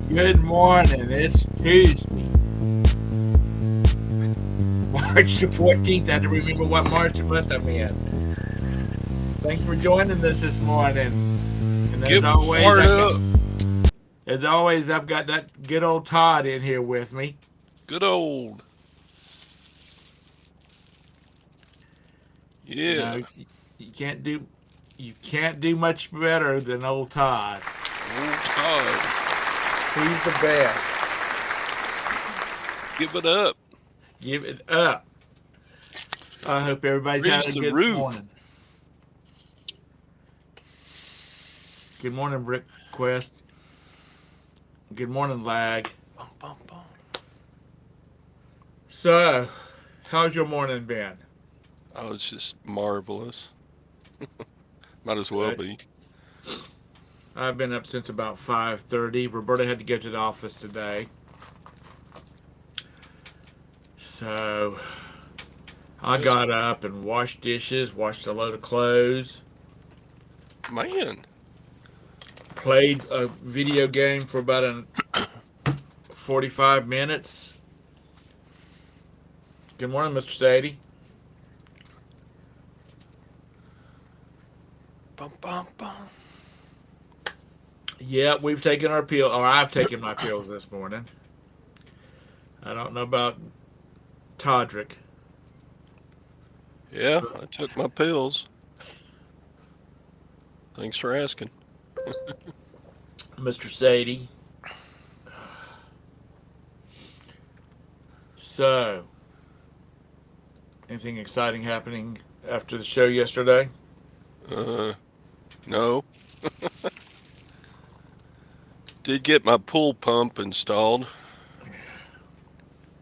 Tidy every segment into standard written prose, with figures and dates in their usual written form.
Good morning. It's Tuesday, March the 14th. I had to remember what March month I'm in. Thanks for joining us this morning. And Get fired up. as always, I've got that good old Todd in here with me. Good old. You Yeah. know, you can't do you can't do much better than old Todd. Old Todd. He's the best. Give it up. Give it up. I hope everybody's Raise having a the good roof. morning. Good morning, Brick Quest. Good morning, Lag. Bum, bum, bum. So, how's your morning been? Oh, it's just marvelous. Might as well Good. be. I've been up since about 5:30. Roberta had to go to the office today. So, I Yes, got up and washed dishes, washed a load of clothes, man. played a video game for about 45 minutes. Good morning, Mr. Sadie. Bum, bum, bum. Yeah, we've taken our pill, or I've taken my pills this morning. I don't know about Todrick. Yeah, I took my pills. Thanks for asking. Mr. Sadie. So, anything exciting happening after the show yesterday? Uh, no. Did get my pool pump installed.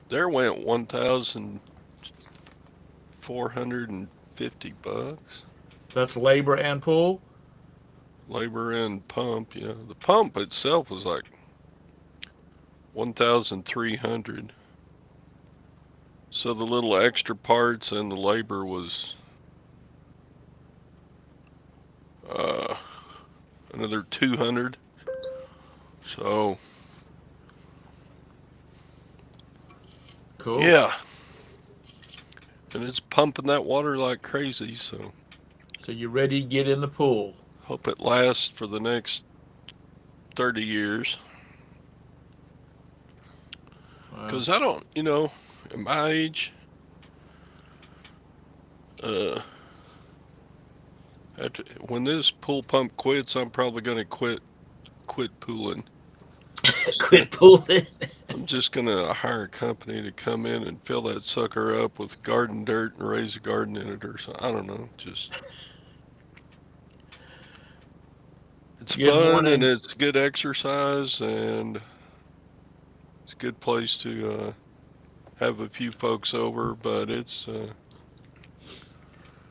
There went $1,450. That's labor and pool. Labor and pump, yeah. The pump itself was like 1,300. So the little extra parts and the labor was uh another 200. So, Cool. yeah, and it's pumping that water like crazy, so So you're ready to get in the pool. hope it lasts for the next 30 years. Well, Cuz I don't, at my age, uh when this pool pump quits, I'm probably going to quit pooling. quit pooling. I'm just gonna hire a company to come in and fill that sucker up with garden dirt and raise a garden in it or something. I don't know. Just it's Good fun and morning. it's good exercise and it's a good place to have a few folks over. But it's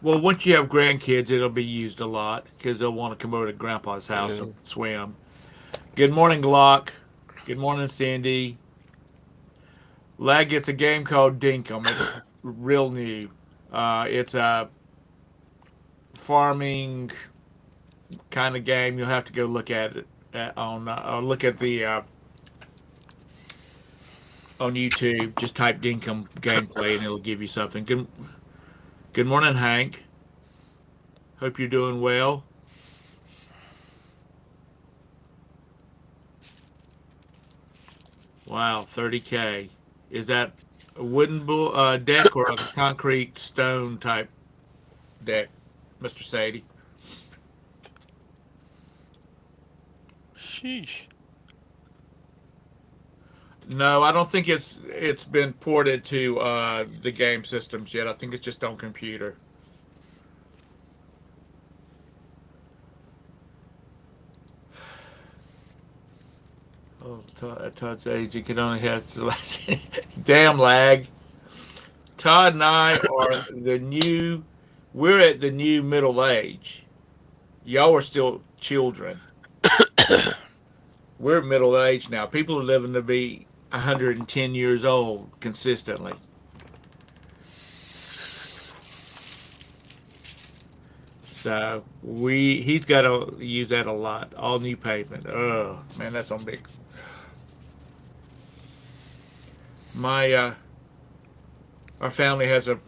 Well, once you have grandkids, it'll be used a lot because they'll want to come over to Grandpa's house yeah. and swim. Good morning, Glock. Good morning, Cindy. Lag gets a game called Dinkum. It's real new. It's a farming kind of game. You'll have to go look at it or look at the on YouTube. Just type Dinkum gameplay and it'll give you something. Good morning, Hank. Hope you're doing well. Wow, 30K. Is that a wooden deck or a concrete stone type deck, Mr. Sadie? Sheesh. No, I don't think it's been ported to the game systems yet. I think it's just on computer. Oh, at Todd's age, he can only have the last. Damn lag. Todd and I are the new. We're at the new middle age. Y'all are still children. We're middle age now. People are living to be 110 years old consistently. So he's got to use that a lot. All new pavement. Oh man, that's on big. My our family has a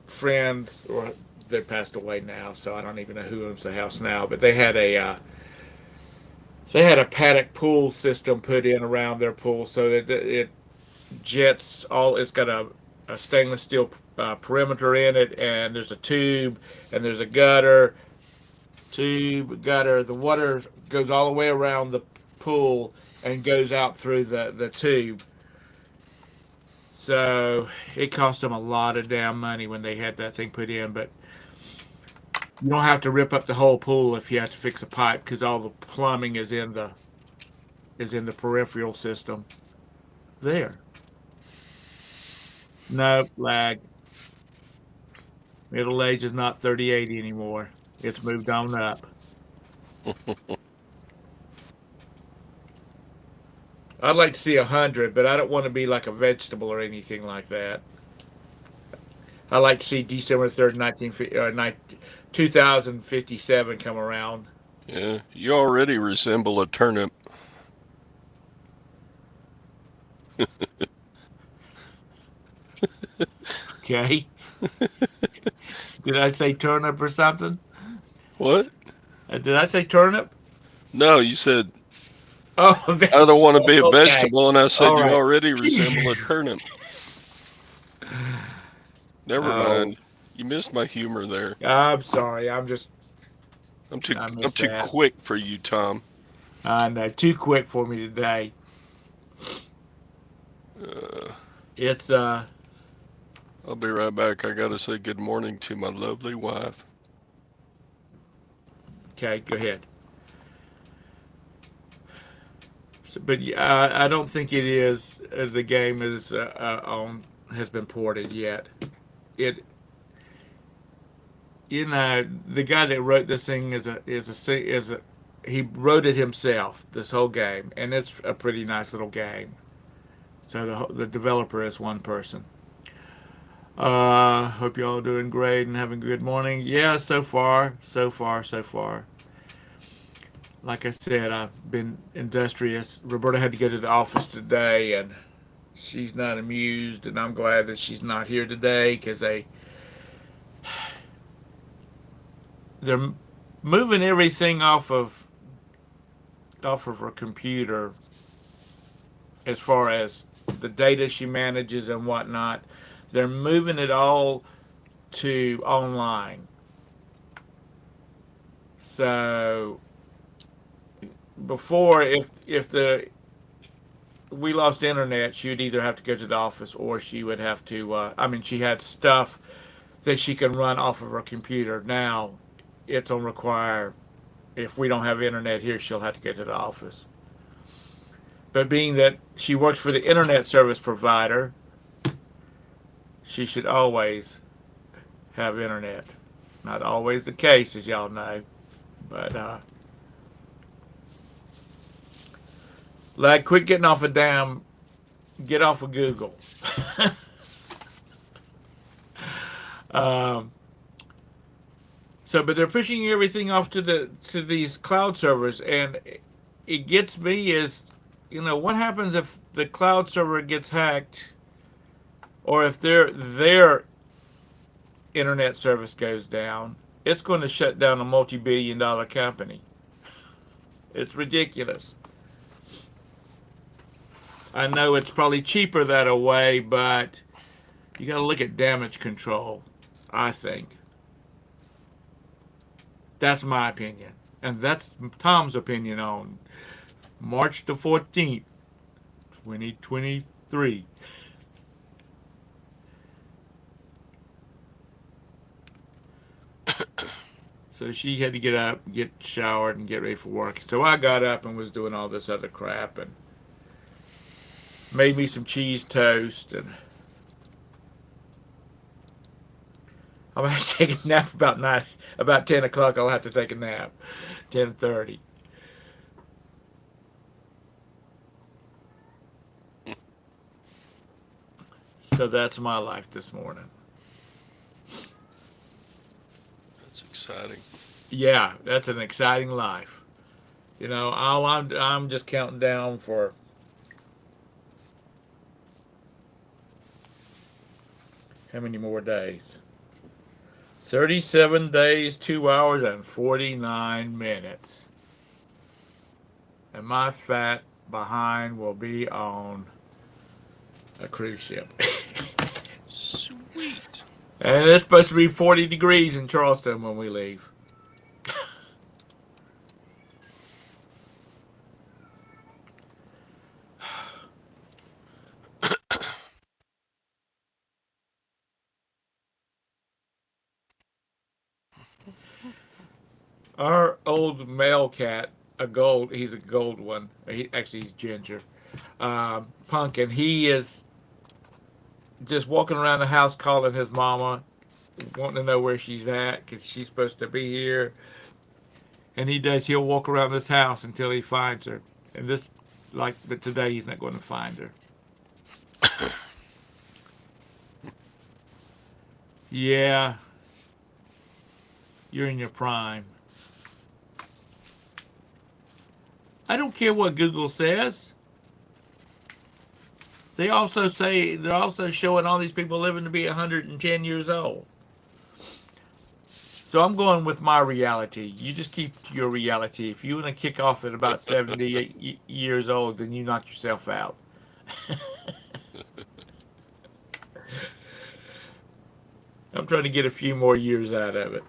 friend, or they passed away now, so I don't even know who owns the house now. But they had a paddock pool system put in around their pool, so that it jets all. It's got a stainless steel perimeter in it, and there's a tube, and there's a gutter, tube gutter. The water goes all the way around the pool and goes out through the tube. So it cost them a lot of damn money when they had that thing put in, but you don't have to rip up the whole pool if you have to fix a pipe because all the plumbing is in the peripheral system there. No lag. Middle age is not 38 anymore. It's moved on up. I'd like to see 100, but I don't want to be like a vegetable or anything like that. I like to see December 3rd, 2057 come around. Yeah, you already resemble a turnip. Okay. Did I say turnip or something? What? Did I say turnip? No, you said Oh, I don't want to vegetable. be a Okay. vegetable, and I said All you right. already resemble a turnip. Never Oh, mind. You missed my humor there. I'm sorry. I I'm missed too that. quick for you, Tom. I know. Too quick for me today. Uh, It's I'll be right back. I gotta say good morning to my lovely wife. okay. Go ahead. So, but I don't think it is. The game is on has been ported yet. It the guy that wrote this thing is a he wrote it himself, this whole game, and it's a pretty nice little game. So the developer is one person. Hope y'all are doing great and having a good morning. Yeah, so far, so far, so far. Like I said, I've been industrious. Roberta had to go to the office today, and she's not amused, and I'm glad that she's not here today because they're moving everything off of her computer as far as the data she manages and whatnot. They're moving it all to online. So before, if the we lost internet, she would either have to go to the office or she would have to. I mean, she had stuff that she can run off of her computer. Now, it's on require. If we don't have internet here, she'll have to go to the office. But being that she works for the internet service provider, she should always have internet. Not always the case, as y'all know, but like, quit getting off a damn, get off of Google. um, but they're pushing everything off to these cloud servers, and it gets me is, what happens if the cloud server gets hacked, or if their internet service goes down? It's going to shut down a multi-billion-dollar company. It's ridiculous. I know it's probably cheaper that way, but you got to look at damage control, I think. That's my opinion. And that's Tom's opinion on March the 14th, 2023. So she had to get up, get showered, and get ready for work. So I got up and was doing all this other crap and made me some cheese toast. And I'm going to take a nap about 10 o'clock. I'll have to take a nap, 10:30. So that's my life this morning. That's exciting. Yeah, that's an exciting life. All I'm just counting down for How many more days? 37 days, 2 hours, and 49 minutes. And my fat behind will be on a cruise ship. Sweet. And it's supposed to be 40 degrees in Charleston when we leave. Our old male cat, he's a gold one. He's ginger. Pumpkin, he is just walking around the house calling his mama, wanting to know where she's at because she's supposed to be here. And he'll walk around this house until he finds her. And but today he's not going to find her. Yeah, you're in your prime. I don't care what Google says. They're also showing all these people living to be 110 years old. So I'm going with my reality. You just keep to your reality. If you want to kick off at about 70 years old, then you knock yourself out. I'm trying to get a few more years out of it.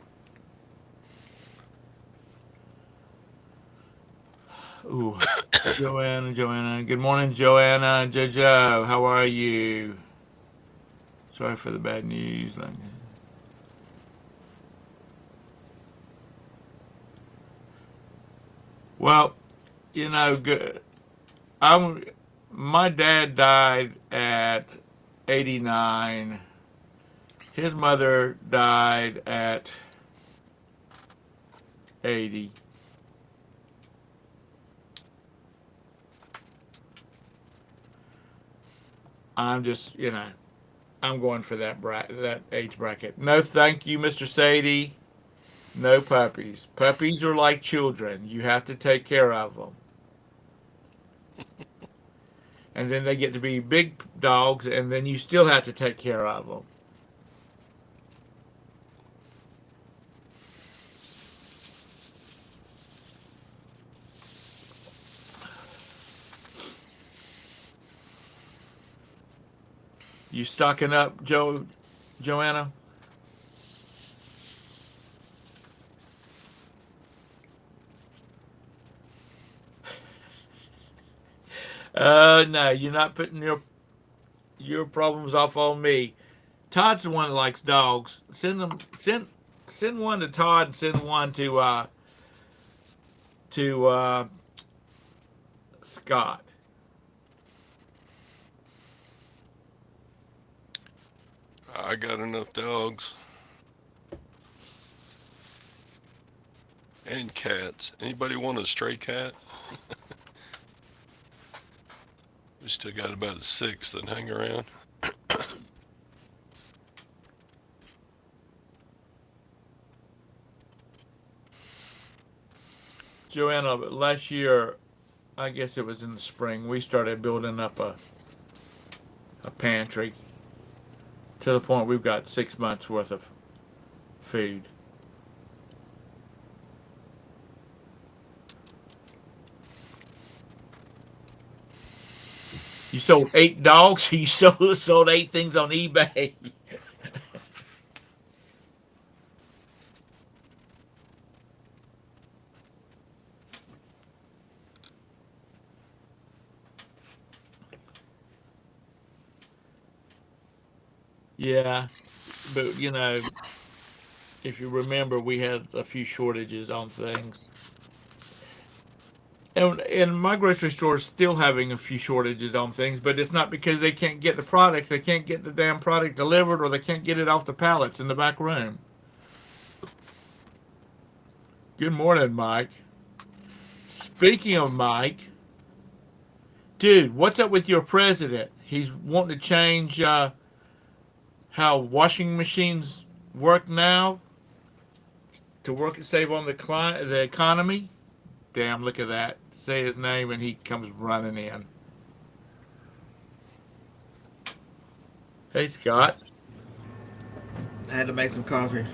Ooh, Joanna. Good morning, Joanna. Jojo, how are you? Sorry for the bad news. Well, you know, I'm. My dad died at 89. His mother died at 80. I'm just, I'm going for that age bracket. No, thank you, Mr. Sadie. No puppies. Puppies are like children. You have to take care of them. And then they get to be big dogs, and then you still have to take care of them. You stocking up, Joanna? No, you're not putting your problems off on me. Todd's the one that likes dogs. Send one to Todd and send one to Scott. I got enough dogs and cats. Anybody want a stray cat? We still got about 6 that hang around. Joanna, last year, I guess it was in the spring, we started building up a pantry to the point we've got 6 months worth of food. You sold 8 dogs. You sold 8 things on eBay. Yeah, but if you remember, we had a few shortages on things. And my grocery store is still having a few shortages on things, but it's not because they can't get the product. They can't get the damn product delivered, or they can't get it off the pallets in the back room. Good morning, Mike. Speaking of Mike, dude, what's up with your president? He's wanting to change how washing machines work now to work and save on the economy. Damn, look at that. Say his name and he comes running in. Hey, Scott. I had to make some coffee,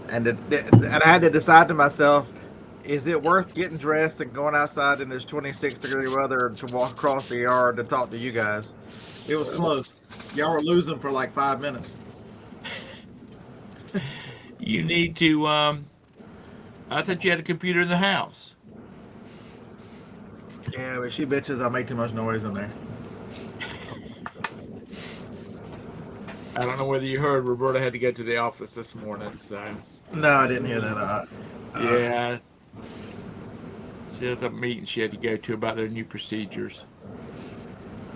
and I had to decide to myself, is it worth getting dressed and going outside in this 26-degree weather to walk across the yard to talk to you guys? It was close. Y'all were losing for like 5 minutes. You need to. I thought you had a computer in the house. Yeah, but she bitches I make too much noise in there. I don't know whether you heard Roberta had to go to the office this morning. So No, I didn't hear that. yeah, she had a meeting she had to go to about their new procedures.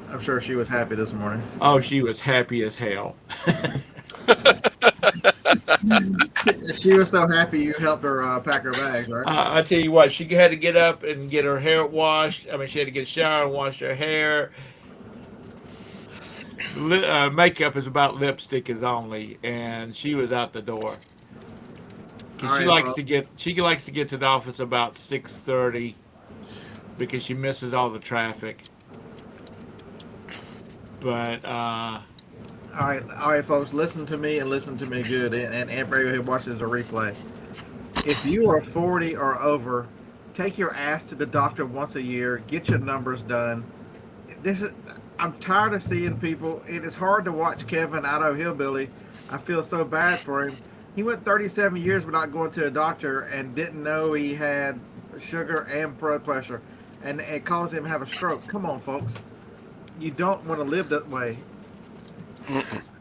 I'm sure she was happy this morning. Oh, she was happy as hell. She was so happy you helped her pack her bags, right? I tell you what, she had to get up and get her hair washed. I mean, she had to get a shower and wash her hair. Makeup is about lipstick is only, and she was out the door because All right, well, she likes to get to the office about 6:30 because she misses all the traffic. But all right, folks, listen to me and listen to me good, and everybody who watches the replay. If you are 40 or over, take your ass to the doctor once a year. Get your numbers done. This is. I'm tired of seeing people. It is hard to watch Kevin out of Hillbilly. I feel so bad for him. He went 37 years without going to a doctor and didn't know he had sugar and blood pressure, and it caused him to have a stroke. Come on, folks. You don't want to live that way.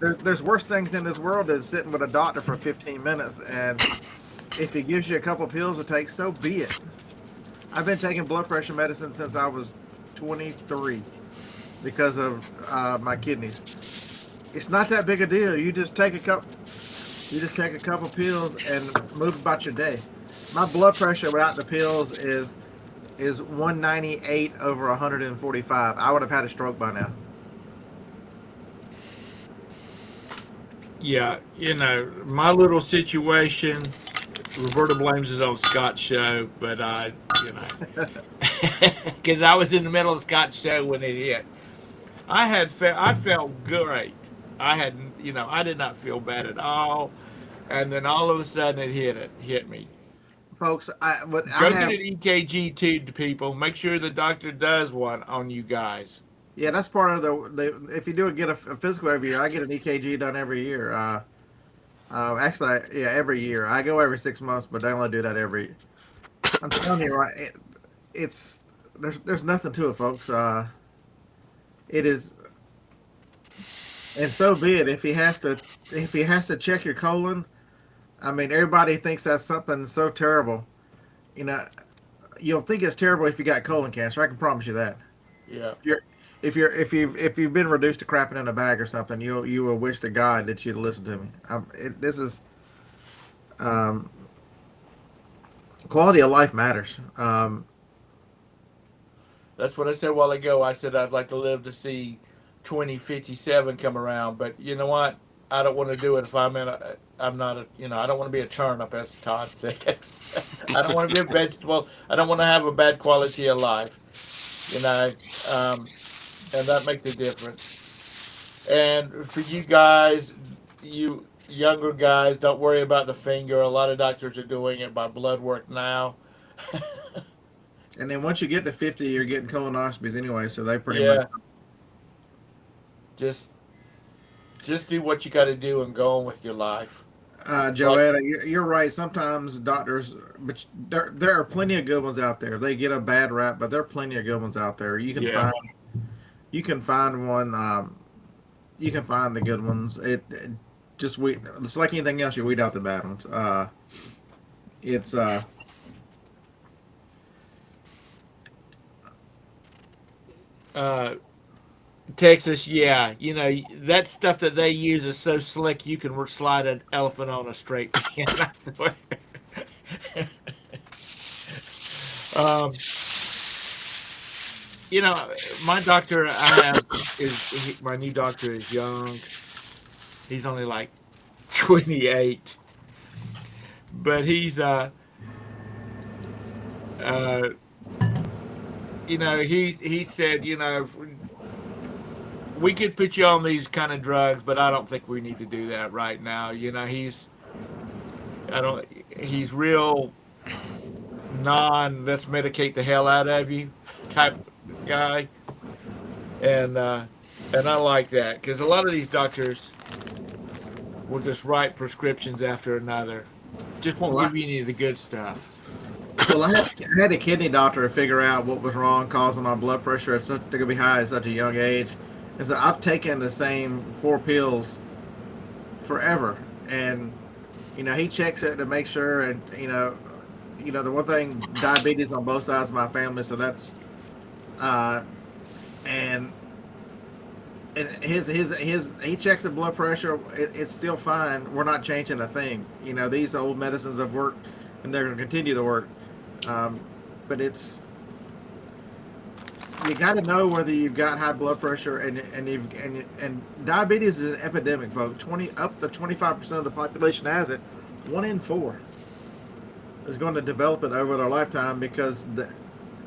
There's worse things in this world than sitting with a doctor for 15 minutes, and if he gives you a couple pills to take, so be it. I've been taking blood pressure medicine since I was 23 because of my kidneys. It's not that big a deal. You just take a couple pills and move about your day. My blood pressure without the pills is 198 over 145. I would have had a stroke by now. yeah, my little situation. Roberta blames it on Scott's show, but because I was in the middle of Scott's show when it hit. I felt great. I did not feel bad at all, and then all of a sudden it hit me. Folks, I Go get have. an EKG tube to people. Make sure the doctor does one on you guys. Yeah, that's part of the. If you do get a physical every year, I get an EKG done every year. Actually, yeah, every year. I go every 6 months, but they only do that every. I'm telling you, right? It's there's nothing to it, folks. It is, and so be it. If he has to check your colon, I mean, everybody thinks that's something so terrible. You know, you'll think it's terrible if you got colon cancer. I can promise you that. Yeah, You're, if you've been reduced to crapping in a bag or something, you will wish to God that you'd listen to me. This is um, quality of life matters. that's what I said a while ago. I said I'd like to live to see 2057 come around, but you know what? I don't want to do it if I'm not a, I don't want to be a turnip, as Todd says. I don't want to be a vegetable. I don't want to have a bad quality of life, you know, um, and that makes a difference. And for you guys, you younger guys, don't worry about the finger. A lot of doctors are doing it by blood work now. And then once you get to 50, you're getting colonoscopies anyway, so they pretty much. Yeah, just just do what you got to do and go on with your life. Like, Joetta, you're right. Sometimes doctors, but there are plenty of good ones out there. They get a bad rap, but there are plenty of good ones out there. yeah, You can find one. You can find the good ones. It just we. It's like anything else. You weed out the bad ones. It's uh, Texas, yeah, that stuff that they use is so slick you can slide an elephant on a straight pan. um, my doctor I have my new doctor is young. He's only like 28, but he's he said we could put you on these kind of drugs, but I don't think we need to do that right now. You know, I don't, he's real non, let's medicate the hell out of you type guy. And, uh, and I like that because a lot of these doctors will just write prescriptions after another. Just won't Well, I, give you any of the good stuff. well, I had a kidney doctor to figure out what was wrong, causing my blood pressure to be high at such a young age. And so I've taken the same 4 pills forever, and he checks it to make sure, and the one thing, diabetes on both sides of my family, so that's uh, and his he checks the blood pressure. It's still fine. We're not changing a thing. These old medicines have worked, and they're going to continue to work. Um, but you got to know whether you've got high blood pressure, and diabetes is an epidemic, folks. 25% of the population has it. 1 in 4 is going to develop it over their lifetime because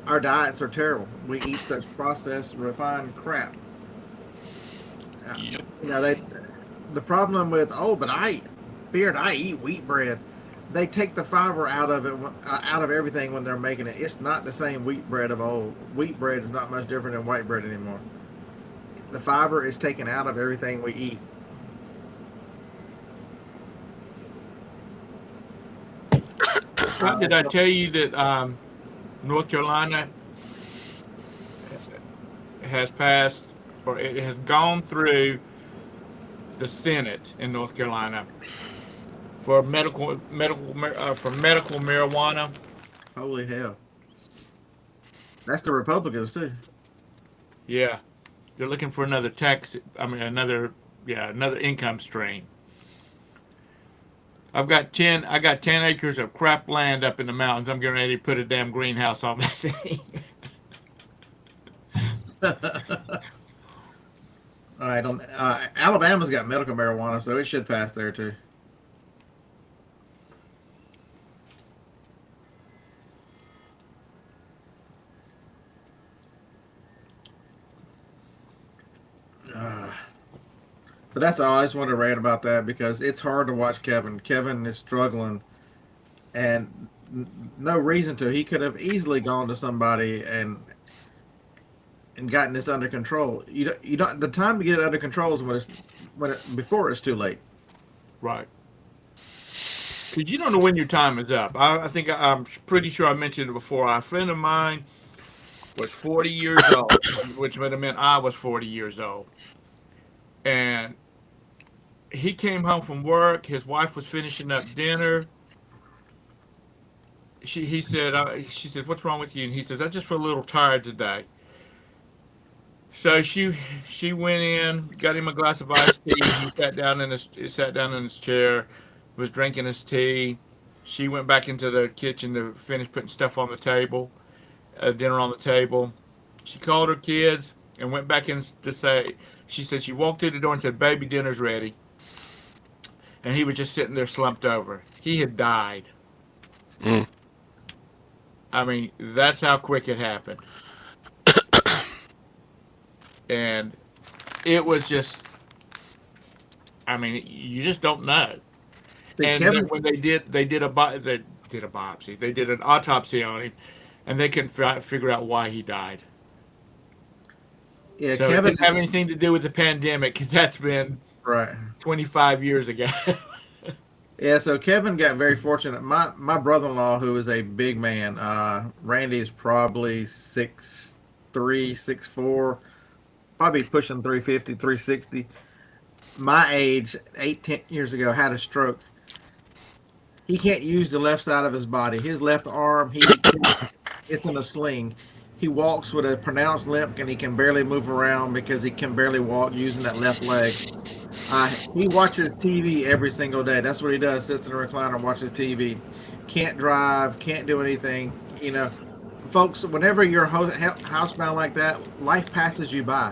our diets are terrible. We eat such processed, refined crap. Yep. The problem with, but I eat wheat bread. They take the fiber out of it, out of everything when they're making it. It's not the same wheat bread of old. Wheat bread is not much different than white bread anymore. The fiber is taken out of everything we eat. Did I tell you that North Carolina has passed, or it has gone through the Senate in North Carolina for medical marijuana? Holy hell! That's the Republicans too. Yeah, they're looking for another tax. I mean, another income stream. I got 10 acres of crap land up in the mountains. I'm getting ready to put a damn greenhouse on that thing. All right, Alabama's got medical marijuana, so it should pass there too. Uh, but that's all. I just wanted to rant about that because it's hard to watch Kevin. Kevin is struggling, and no reason to. He could have easily gone to somebody and gotten this under control. You don't. The time to get it under control is before it's too late. Right. Because you don't know when your time is up. I think I'm pretty sure I mentioned it before. A friend of mine was 40 years old, which would have meant I was 40 years old. And he came home from work. His wife was finishing up dinner. She said, "What's wrong with you?" And he says, "I just feel a little tired today." So she went in, got him a glass of iced tea. He sat down in his chair, was drinking his tea. She went back into the kitchen to finish putting stuff on the table, dinner on the table. She called her kids and went back in to say. She said she walked through the door and said, "Baby, dinner's ready." And he was just sitting there slumped over. He had died. Mm. I mean, that's how quick it happened. And it was just, I mean, you just don't know. See, And then Kevin. when they did a biopsy, they did an autopsy on him, and they couldn't figure out why he died. Yeah, So it Kevin. didn't have anything to do with the pandemic because that's been Right. 25 years ago. Yeah, so Kevin got very fortunate. My brother-in-law, who is a big man, Randy is probably 6'3", 6'4", probably pushing 350, 360. My age, 8, 10 years ago, had a stroke. He can't use the left side of his body. His left arm, it's in a sling. He walks with a pronounced limp, and he can barely move around because he can barely walk using that left leg. He watches TV every single day. That's what he does. Sits in a recliner and watches TV. Can't drive. Can't do anything. Folks, whenever you're housebound like that, life passes you by.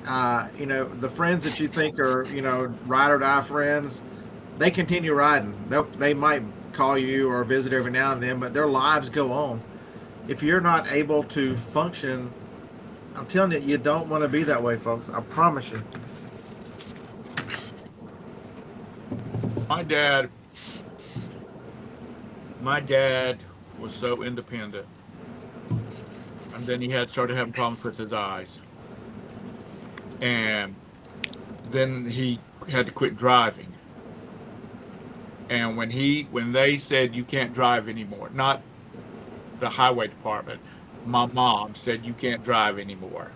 The friends that you think are, ride or die friends, they continue riding. They might call you or visit every now and then, but their lives go on. If you're not able to function I'm telling you, you don't want to be that way, folks. I promise you. My dad, my dad was so independent, and then he had started having problems with his eyes, and then he had to quit driving. And when they said you can't drive anymore, not the highway department, my mom said you can't drive anymore,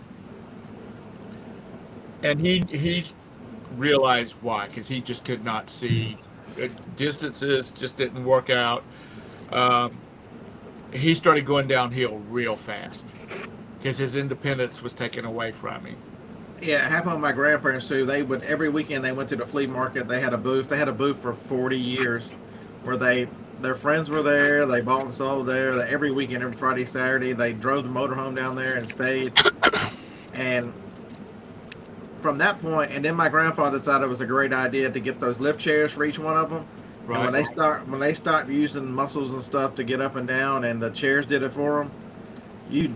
and he realized why, because he just could not see. Distances just didn't work out. Um, he started going downhill real fast because his independence was taken away from him. Yeah, it happened with my grandparents too. They would every weekend they went to the flea market. They had a booth. They had a booth for 40 years, where their friends were there. They bought and sold there. Every weekend, every Friday, Saturday, they drove the motorhome down there and stayed. And from that point, and then my grandfather decided it was a great idea to get those lift chairs for each one of them. And Right? when they stopped using muscles and stuff to get up and down, and the chairs did it for them, you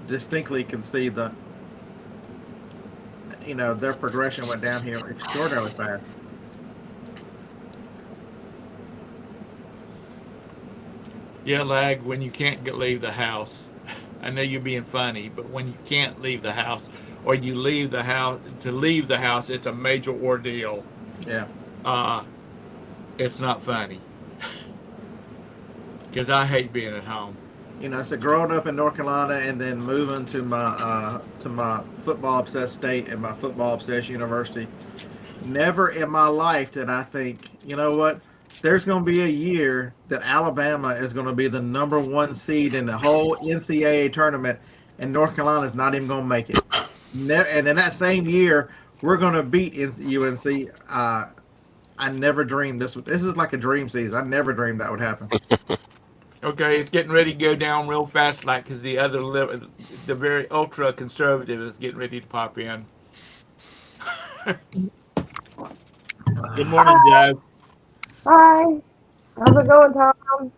distinctly can see their progression went down here extraordinarily fast. Yeah, lag when you can't leave the house. I know you're being funny, but when you can't leave the house, or you leave the house, it's a major ordeal. Yeah. Uh, it's not funny because I hate being at home. So growing up in North Carolina and then moving to my football obsessed state and my football obsessed university, never in my life did I think, you know what, there's going to be a year that Alabama is going to be the number one seed in the whole NCAA tournament, and North Carolina is not even going to make it. And in that same year, we're going to beat UNC. I never dreamed this. This is like a dream season. I never dreamed that would happen. Okay, it's getting ready to go down real fast, like because the very ultra conservative is getting ready to pop in. Good morning, Joe. Hi. How's it going, Tom?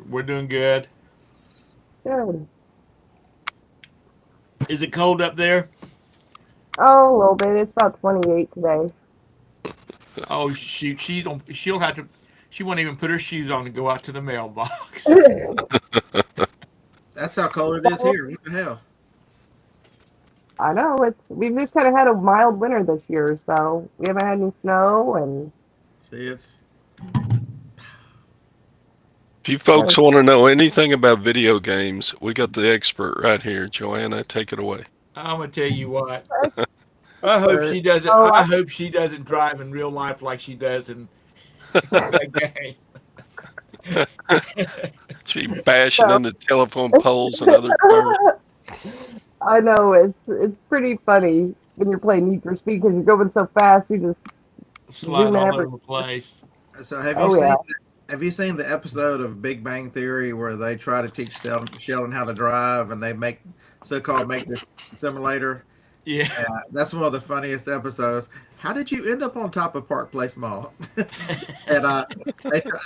We're doing good. Good. Is it cold up there? Oh, a little bit. It's about 28 today. Oh shoot, she'll have to. She won't even put her shoes on to go out to the mailbox. I That's how cold it is here. What the hell? know. We've just kind of had a mild winter this year, so we haven't had any snow and See, it's If you kind folks of want to know anything about video games, we got the expert right here. Joanna, take it away. I'm gonna tell you what. I hope expert. she doesn't. Oh, I hope she doesn't drive in real life like she does in that game. She bashing so into telephone poles and other cars. I know it's pretty funny when you're playing Need for Speed because you're going so fast, you just Slide zoom all every. over the place. so. Oh yeah. Have you seen the episode of Big Bang Theory where they try to teach Sheldon how to drive and they make this simulator? Yeah. That's one of the funniest episodes. How did you end up on top of Park Place Mall? and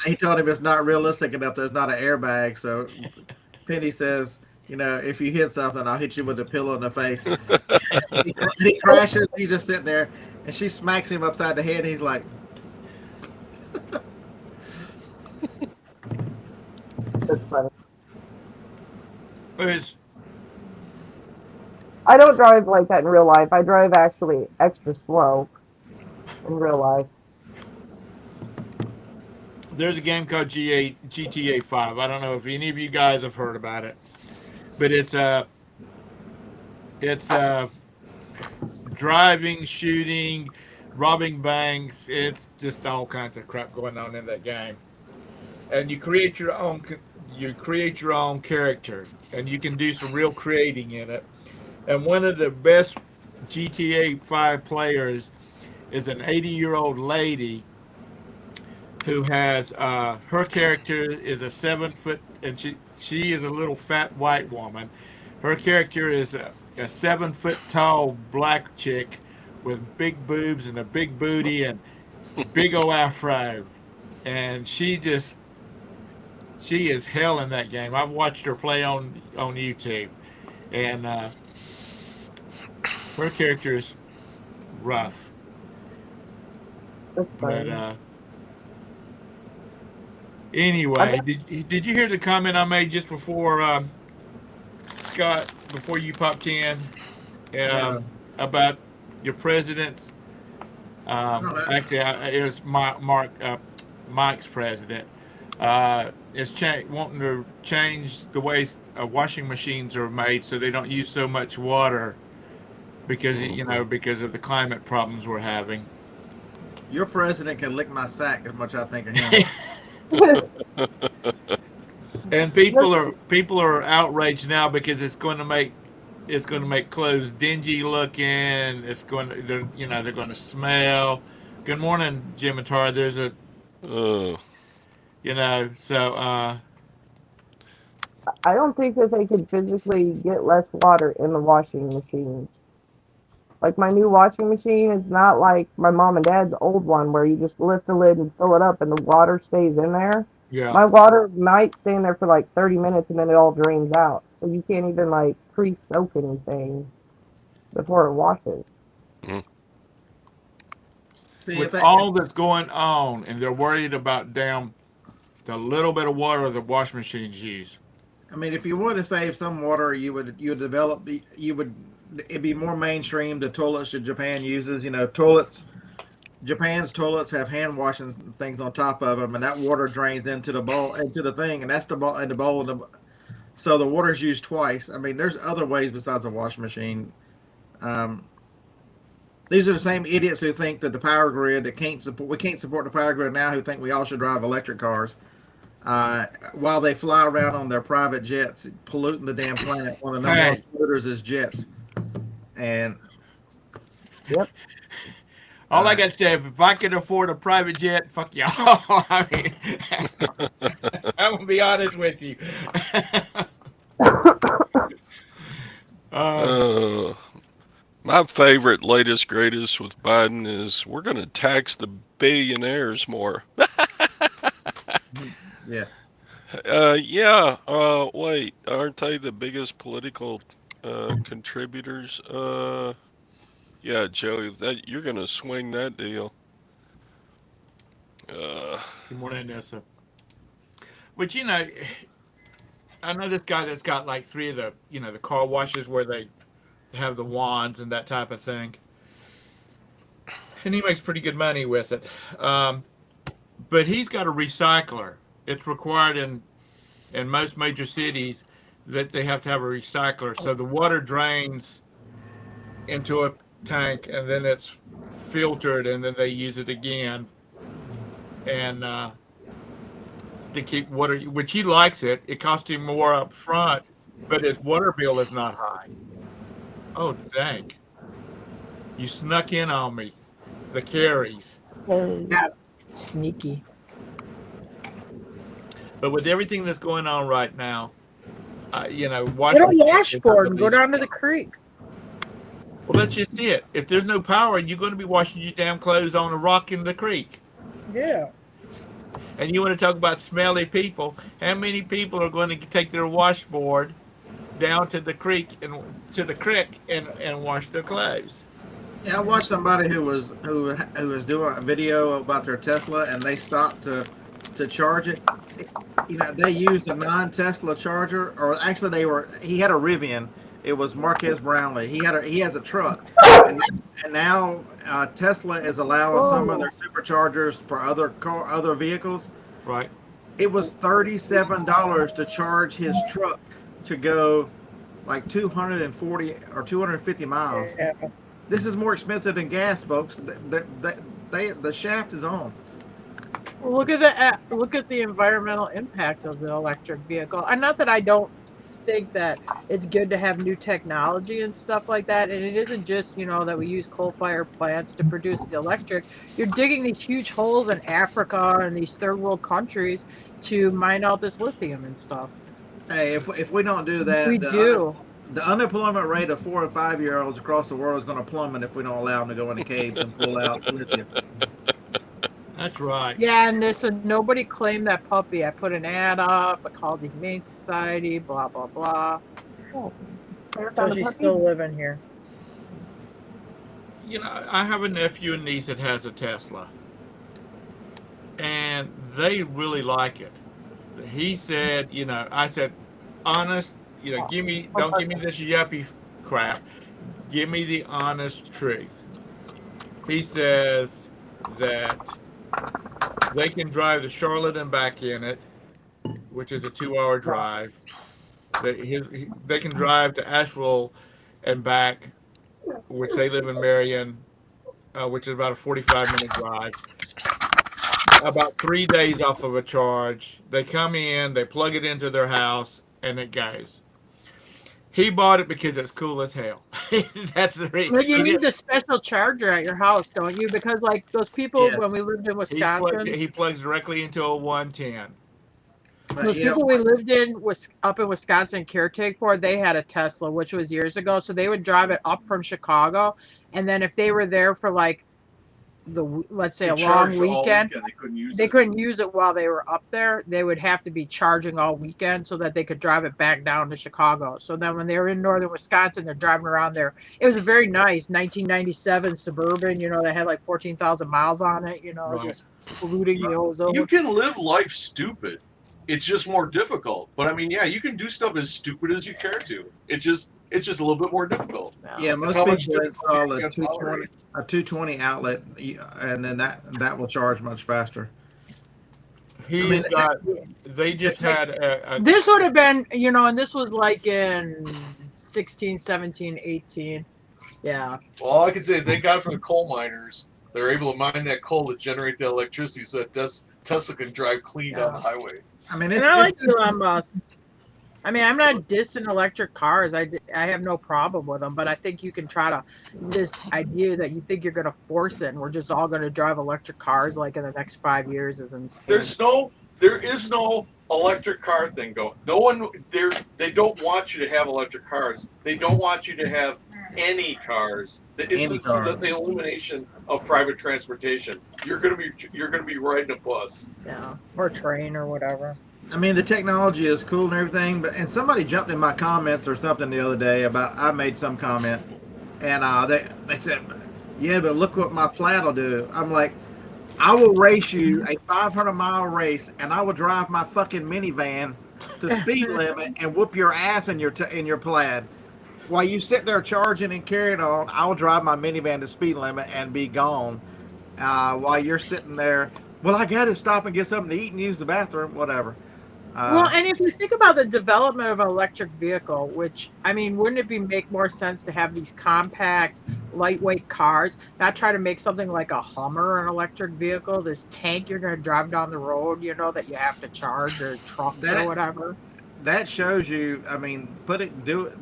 he told him it's not realistic enough. There's not an airbag. So Penny says, if you hit something, I'll hit you with a pillow in the face. He crashes. He's just sitting there, and she smacks him upside the head. And he's like, That's funny. It's, I don't drive like that in real life. I drive actually extra slow in real life. there's a game called GTA 5. I don't know if any of you guys have heard about it, but it's driving, shooting, robbing banks. It's just all kinds of crap going on in that game. And you create your own character, and you can do some real creating in it. And one of the best GTA 5 players is an 80-year-old lady who has her character is a 7 foot, and she is a little fat white woman. Her character is a 7 foot tall black chick with big boobs and a big booty and big old afro, and she is hell in that game. I've watched her play on YouTube, and Her character is rough, That's but funny. I anyway, bet, did you hear the comment I made just before Scott before you popped in No, about your presidents? no, Actually, it was Mike's president. Is wanting to change the way washing machines are made so they don't use so much water because Mhm. because of the climate problems we're having. your president can lick my sack as much as I think of him. And that's, people are outraged now because it's going to make clothes dingy looking. It's going to they're going to smell. Good morning, Jim and Tara. There's a Oh, so I don't think that they could physically get less water in the washing machines. Like my new washing machine is not like my mom and dad's old one where you just lift the lid and fill it up and the water stays in there. yeah. My water might stay in there for like 30 minutes and then it all drains out. So you can't even like pre-soak anything before it washes. mm, See, With all that's going on, and they're worried about down the little bit of water the wash machines use. I mean, if you want to save some water, you would develop you would it'd be more mainstream. The toilets that Japan uses, toilets. Japan's toilets have hand washing things on top of them, and that water drains into the bowl into the thing, and that's the bowl and the bowl and the so the water's used twice. I mean, there's other ways besides a washing machine. Um, these are the same idiots who think that the power grid that can't support we can't support the power grid now, who think we all should drive electric cars. While they fly around on their private jets, polluting the damn planet. One of the number one Hey, polluters is jets. And Yep. all I uh, got to say, if I could afford a private jet, fuck y'all. I mean, I'm gonna be honest with you. uh, uh, my favorite, latest, greatest with Biden is we're going to tax the billionaires more. yeah, Yeah. Wait, aren't they the biggest political contributors? Yeah, Joey, that you're going to swing that deal. Uh, Good morning, Nessa. But I know this guy that's got like three of the the car washes where they have the wands and that type of thing, and he makes pretty good money with it. Um, but he's got a recycler. It's required in most major cities that they have to have a recycler, so the water drains into a tank and then it's filtered and then they use it again and to keep water, which he likes it. It costs him more up front, but his water bill is not high. Oh, dang. You snuck in on me. The carries. So, Yeah, sneaky. But with everything that's going on right now, Get wash a machine is not washboard the and go least. down to the creek. Well, that's just it. If there's no power, you're going to be washing your damn clothes on a rock in the creek. Yeah. And you want to talk about smelly people? How many people are going to take their washboard down to the creek and wash their clothes? yeah. I watched somebody who was doing a video about their Tesla, and they stopped to charge it. They used a non-Tesla charger, or actually, he had a Rivian. It was Marquez Brownlee. He has a truck, and, and now Tesla is allowing some of whoa. their superchargers for other vehicles. Right. It was $37 to charge his truck to go like 240 or 250 miles. Yeah. This is more expensive than gas, folks. The shaft is on. Well, look at the environmental impact of the electric vehicle. And not that I don't think that it's good to have new technology and stuff like that. And it isn't just, that we use coal-fired plants to produce the electric. You're digging these huge holes in Africa and these third world countries to mine out this lithium and stuff. Hey, if we don't do We that, do. the unemployment rate of 4 and 5 year olds across the world is going to plummet if we don't allow them to go into caves and pull out lithium. That's right. Yeah, and listen, nobody claimed that puppy. I put an ad up. I called the Humane Society. Blah blah blah. Oh, never So found a she's puppy. still living here. I have a nephew and niece that has a Tesla, and they really like it. He said, I said, honest, don't give me this yuppie crap. Give me the honest truth. He says that they can drive to Charlotte and back in it, which is a 2 hour drive. They can drive to Asheville and back, which they live in Marion, which is about a 45-minute drive. About 3 days off of a charge. They come in, they plug it into their house, and it goes. He bought it because it's cool as hell. That's the reason. Well, you He need did. the special charger at your house, don't you? Because like those people when Yes, we lived in He Wisconsin, he plugs directly into a 110. but those people we lived in was up in Wisconsin caretake for, they had a Tesla, which was years ago. So they would drive it up from Chicago, and then if they were there for like let's say They a long charged all weekend, weekend. They couldn't use they it. couldn't use it while they were up there. They would have to be charging all weekend so that they could drive it back down to Chicago. So then when they were in northern Wisconsin, they're driving around there. It was a very nice 1997 Suburban, that had like 14,000 miles on it, Right. just polluting the ozone. You can live life stupid. It's just more difficult. But I mean, yeah, you can do stuff as stupid as you care to. It's just a little bit more difficult. yeah, It's most how much people install difficulty you can tolerate. a 220 outlet, and then that will charge much faster. He's got. They just had a This would have been, and this was like in 16, 17, 18. Yeah. Well, all I can say is thank God for the coal miners. They're able to mine that coal to generate the electricity so that Tesla can drive clean down the highway. I mean, And it's, I like it's Elon Musk. I mean, I'm not dissing electric cars. I have no problem with them, but I think you can try to this idea that you think you're going to force it, and we're just all going to drive electric cars like in the next 5 years is insane. There is no electric car thing going. No one there. They don't want you to have electric cars. They don't want you to have any cars. It's the elimination of private transportation. You're gonna be riding a bus. Yeah, or a train or whatever. I mean, the technology is cool and everything, and somebody jumped in my comments or something the other day about I made some comment, and they said, "Yeah, but look what my Plaid will do." I'm like, I will race you a 500-mile race, and I will drive my fucking minivan to speed limit and whoop your ass in your Plaid. While you sit there charging and carrying on, I will drive my minivan to speed limit and be gone. While you're sitting there, well, I got to stop and get something to eat and use the bathroom, whatever. Well, and if you think about the development of an electric vehicle, which I mean, wouldn't it make more sense to have these compact, lightweight cars, not try to make something like a Hummer an electric vehicle, this tank you're going to drive down the road, that you have to charge, or trucks or whatever. That shows you. I mean, the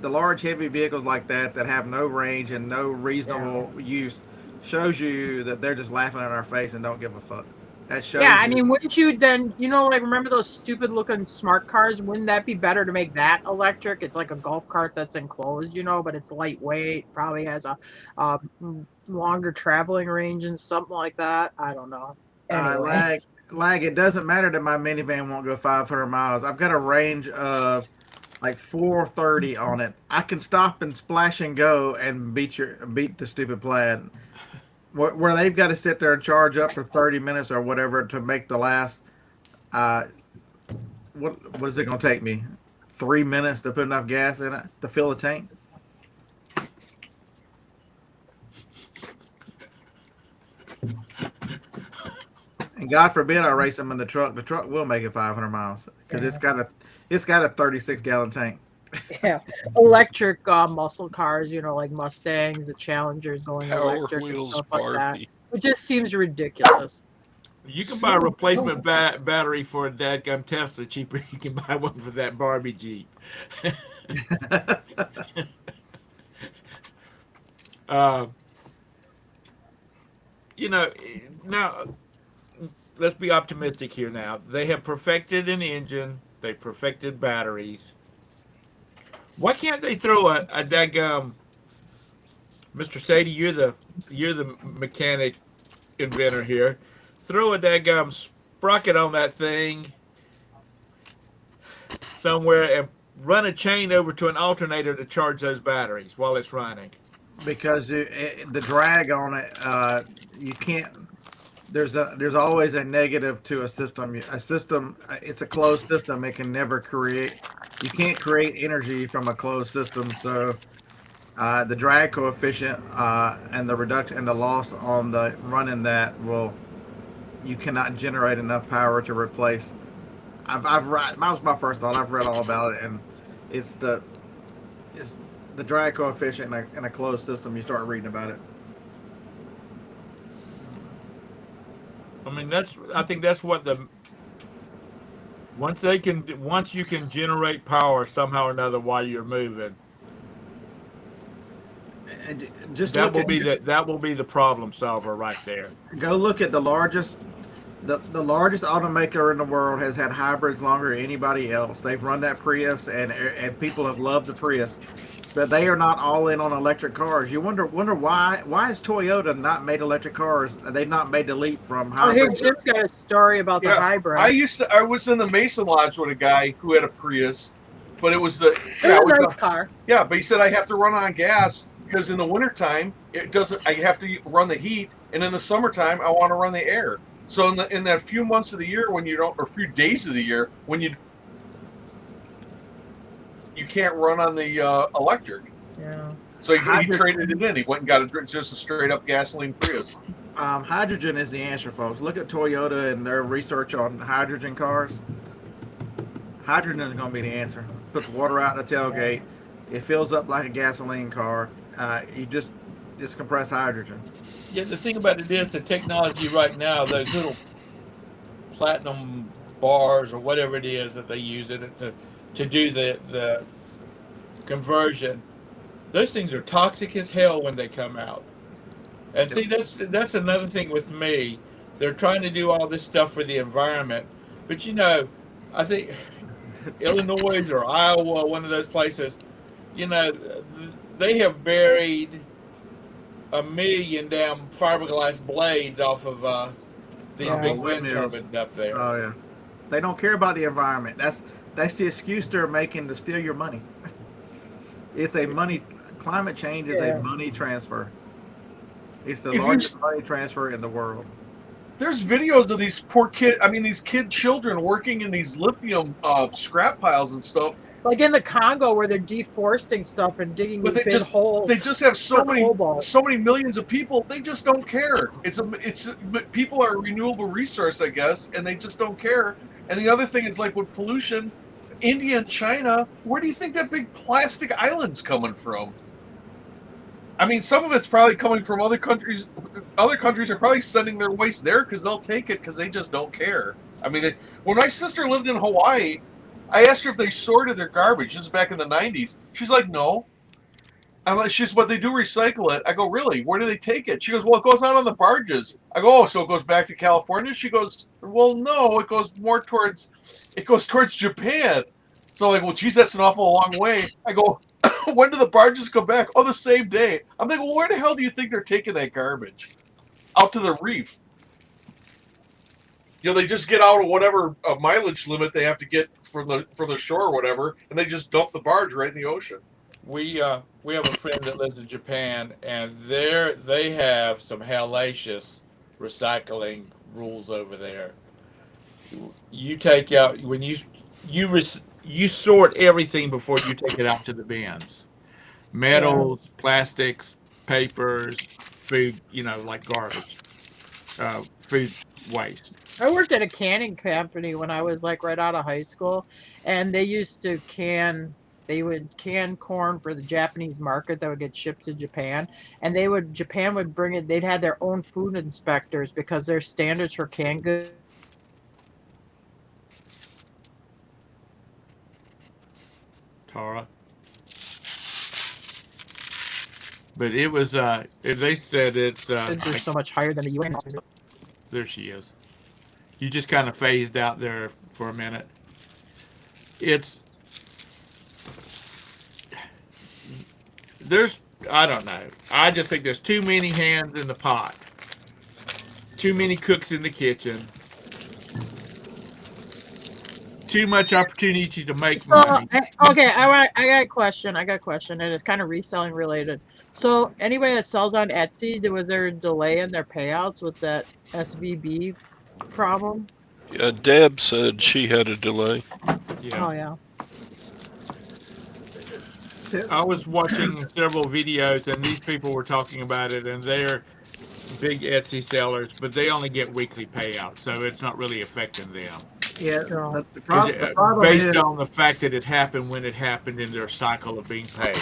large heavy vehicles like that have no range and no reasonable use shows you that they're just laughing in our face and don't give a fuck. That shows. Yeah, I mean, wouldn't you then, like remember those stupid looking smart cars? Wouldn't that be better to make that electric? It's like a golf cart that's enclosed, but it's lightweight, probably has a longer traveling range and something like that. I don't know. Anyway. Lag. It doesn't matter that my minivan won't go 500 miles. I've got a range of like 430 on it. I can stop and splash and go and beat the stupid Plaid. Where they've got to sit there and charge up for 30 minutes or whatever to make the last. What is it going to take me? 3 minutes to put enough gas in it to fill the tank? And God forbid I race them in the truck. The truck will make it 500 miles because it's got a 36-gallon tank. Yeah, electric muscle cars, like Mustangs, the Challengers going Power electric and wheels, stuff like that. Barbie. It just seems ridiculous. You can buy a replacement battery for a dadgum Tesla cheaper. You can buy one for that Barbie Jeep. Now let's be optimistic here. Now they have perfected an engine. They perfected batteries. Why can't they throw a dadgum? Mr. Sadie, you're the mechanic inventor here. Throw a dadgum sprocket on that thing somewhere and run a chain over to an alternator to charge those batteries while it's running. because the drag on it, you can't. There's always a negative to a system. A system, it's a closed system. It can never create. You can't create energy from a closed system. So the drag coefficient and the reduction and the loss on the running that will, you cannot generate enough power to replace. I've read. That was my first thought. I've read all about it, and it's the it's the drag coefficient in a closed system. You start reading about it. I mean, I think that's what the once you can generate power somehow or another while you're moving, And just look at that will be the problem solver right there. go look at the largest automaker in the world has had hybrids longer than anybody else. They've run that Prius, and people have loved the Prius, but they are not all in on electric cars. You wonder why has Toyota not made electric cars? They've not made the leap from Oh, here hybrid. Jim's got a story about the Yeah, hybrid. I was in the Mason Lodge with a guy who had a Prius, but it was the It was a nice car. yeah, but he said I have to run on gas because in the wintertime it doesn't. I have to run the heat, and in the summertime I want to run the air. So in that few months of the year when you don't, or few days of the year when you can't run on the electric. Yeah. So he traded it in. He went and got just a straight up gasoline Prius. Hydrogen is the answer, folks. Look at Toyota and their research on hydrogen cars. Hydrogen is going to be the answer. Puts water out in the tailgate. It fills up like a gasoline car. You just compress hydrogen. Yeah, the thing about it is the technology right now, those little platinum bars or whatever it is that they use in it to do the conversion, those things are toxic as hell when they come out. And see, that's another thing with me. They're trying to do all this stuff for the environment, but I think Illinois or Iowa, one of those places, they have buried 1,000,000 damn fiberglass blades off of these big wind turbines up there. Oh yeah, they don't care about the environment. That's the excuse they're making to steal your money. It's a money. Climate change is a money transfer. It's the largest money transfer in the world. There's videos of these poor these children working in these lithium scrap piles and stuff. Like in the Congo where they're deforesting stuff and digging But these big holes. they just have so cobalt. many millions of people. They just don't care. People are a renewable resource, I guess, and they just don't care. And the other thing is like with pollution, India and China. Where do you think that big plastic island's coming from? I mean, some of it's probably coming from other countries. Other countries are probably sending their waste there because they'll take it because they just don't care. I mean, when my sister lived in Hawaii, I asked her if they sorted their garbage. This is back in the 90s. She's like, no. I'm like, but they do recycle it. I go, really? Where do they take it? She goes, well, it goes out on the barges. I go, oh, so it goes back to California? She goes, well, no, it goes towards Japan. So I'm like, well, geez, that's an awful long way. I go, when do the barges come back? Oh, the same day. I'm like, well, where the hell do you think they're taking that garbage? Out to the reef. They just get out of whatever mileage limit they have to get from the shore or whatever, and they just dump the barge right in the ocean. We have a friend that lives in Japan, and they have some hellacious recycling rules over there. You take out when you sort everything before you take it out to the bins. Metals, plastics, papers, food, like garbage, food waste. I worked at a canning company when I was like right out of high school, and they used to they would can corn for the Japanese market that would get shipped to Japan, and Japan would bring it. They'd have their own food inspectors because their standards for canned goods. Tara. But it was they said it's They're so much higher than the UN. There she is. You just kind of phased out there for a minute. I don't know. I just think there's too many hands in the pot. Too many cooks in the kitchen. too much opportunity to make So, money. okay, I got a question. I got a question, and it's kind of reselling related. So, anybody that sells on Etsy, was there a delay in their payouts with that SVB problem? Yeah, Deb said she had a delay. Yeah. Oh yeah. I was watching several videos, and these people were talking about it, and they're big Etsy sellers, but they only get weekly payouts, so it's not really affecting them. Yeah, No. Because the problem based is on the fact that it happened when it happened in their cycle of being paid.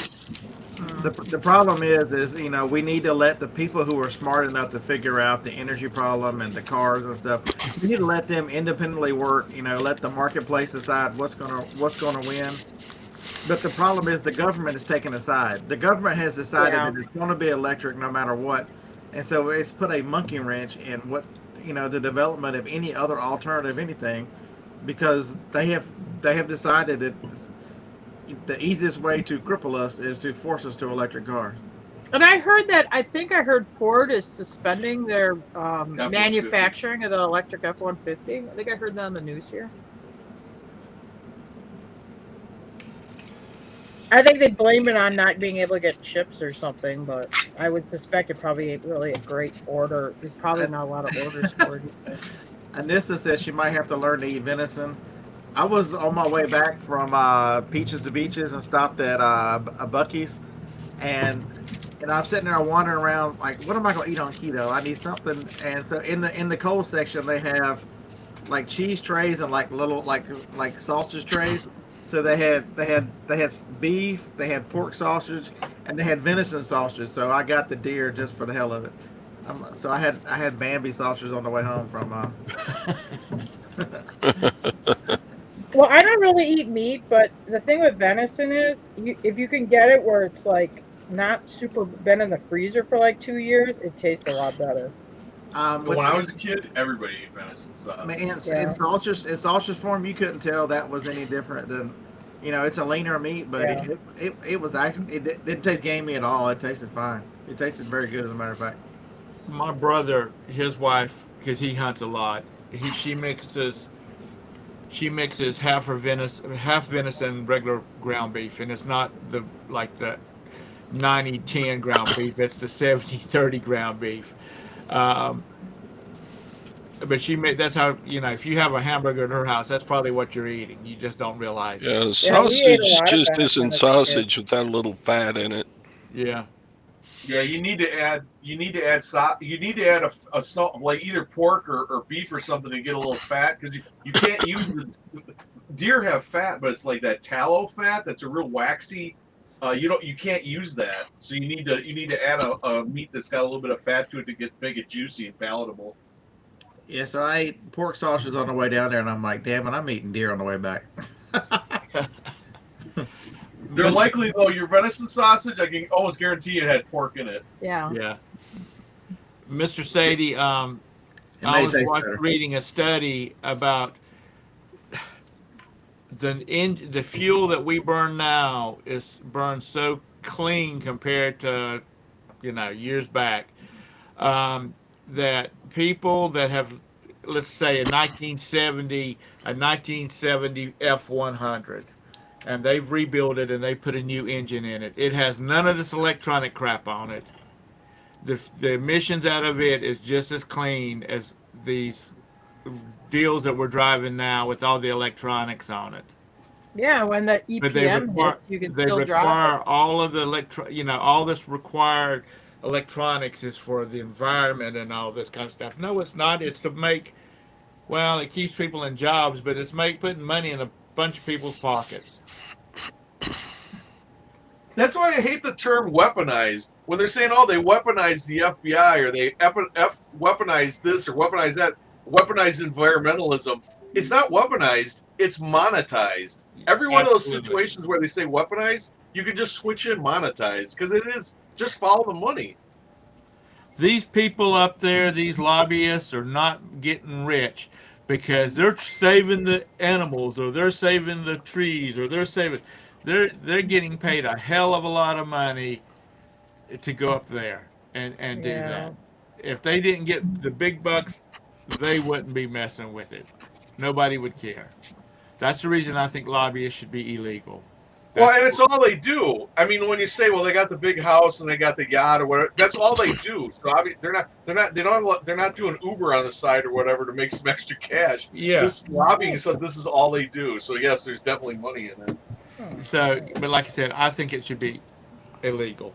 the problem is we need to let the people who are smart enough to figure out the energy problem and the cars and stuff. We need to let them independently work. Let the marketplace decide what's gonna win. But the problem is the government is taking a side. The government has decided Yeah. that it's going to be electric no matter what, and so it's put a monkey wrench in the development of any other alternative anything, because they have decided that the easiest way to cripple us is to force us to electric cars. And I heard that I think I heard Ford is suspending their F-150. manufacturing of the electric F-150. I think I heard that on the news here. I think they blame it on not being able to get chips or something, but I would suspect it probably ain't really a great order. There's probably And, not a lot of orders for it either. Anissa says she might have to learn to eat venison. I was on my way back from Peaches to Beaches and stopped at a Bucky's, and I'm sitting there wandering around like, what am I gonna eat on keto? I need something. And so in the cold section they have like cheese trays and like little like sausage trays. So they had beef, they had pork sausage, and they had venison sausage. So I got the deer just for the hell of it. So I had Bambi sausage on the way home from. Well, I don't really eat meat, but the thing with venison is, if you can get it where it's like not super been in the freezer for like 2 years, it tastes a lot better. When What's I was a kid, everybody ate venison sauce. in Yeah, sausage form, you couldn't tell that was any different than, it's a leaner meat, but yeah. it was actually it didn't taste gamey at all. It tasted fine. It tasted very good, as a matter of fact. My brother, his wife, because he hunts a lot, she mixes half venison, regular ground beef, and it's not the 90-10 ground beef. It's the 70-30 ground beef. Um, but that's how if you have a hamburger at her house, that's probably what you're eating. You just don't realize it. Yeah, Yeah, we ate a sausage lot of just venison isn't as a kid. sausage without a little fat in it. Yeah. Yeah, you need to add a salt, like either pork or beef or something to get a little fat, because you can't use the deer have fat, but it's like that tallow fat that's a real waxy. You can't use that, so you need to add a meat that's got a little bit of fat to it to make it juicy and palatable. Yeah, so I ate pork sausage on the way down there, and I'm like, damn it, I'm eating deer on the way back. They're likely though your venison sausage, I can almost guarantee it had pork in it. Yeah. Yeah. Mr. Sadie, I It may was taste better. reading a study about the fuel that we burn now is burned so clean compared to years back, that people that have, let's say, a 1970 F-100, and they've rebuilt it and they put a new engine in it. It has none of this electronic crap on it. The emissions out of it is just as clean as these deals that we're driving now with all the electronics on it. Yeah, when the But they EPM require hits, you can they still drive require all of the all this required electronics is for the environment and all this kind of stuff. No, it's not. It's to make, well, it keeps people in jobs, but it's putting money in a bunch of people's pockets. That's why I hate the term weaponized. When they're saying, "Oh, they weaponized the FBI or they weaponized this or weaponized that," weaponized environmentalism. It's not weaponized. It's monetized. Every one of those Absolutely. situations where they say weaponized, you can just switch in monetized, because it is just follow the money. These people up there, these lobbyists, are not getting rich because they're saving the animals, or they're saving the trees, or they're getting paid a hell of a lot of money to go up there and do Yeah. that. If they didn't get the big bucks, they wouldn't be messing with it. Nobody would care. That's the reason I think lobbyists should be illegal. Well, That's and it's all they do. I mean, when you say, well, they got the big house and they got the yacht or whatever, that's all they do. So I mean, they're not doing Uber on the side or whatever to make some extra cash. yeah. This lobbying stuff, this is all they do. So yes, there's definitely money in it. So, but like I said, I think it should be illegal.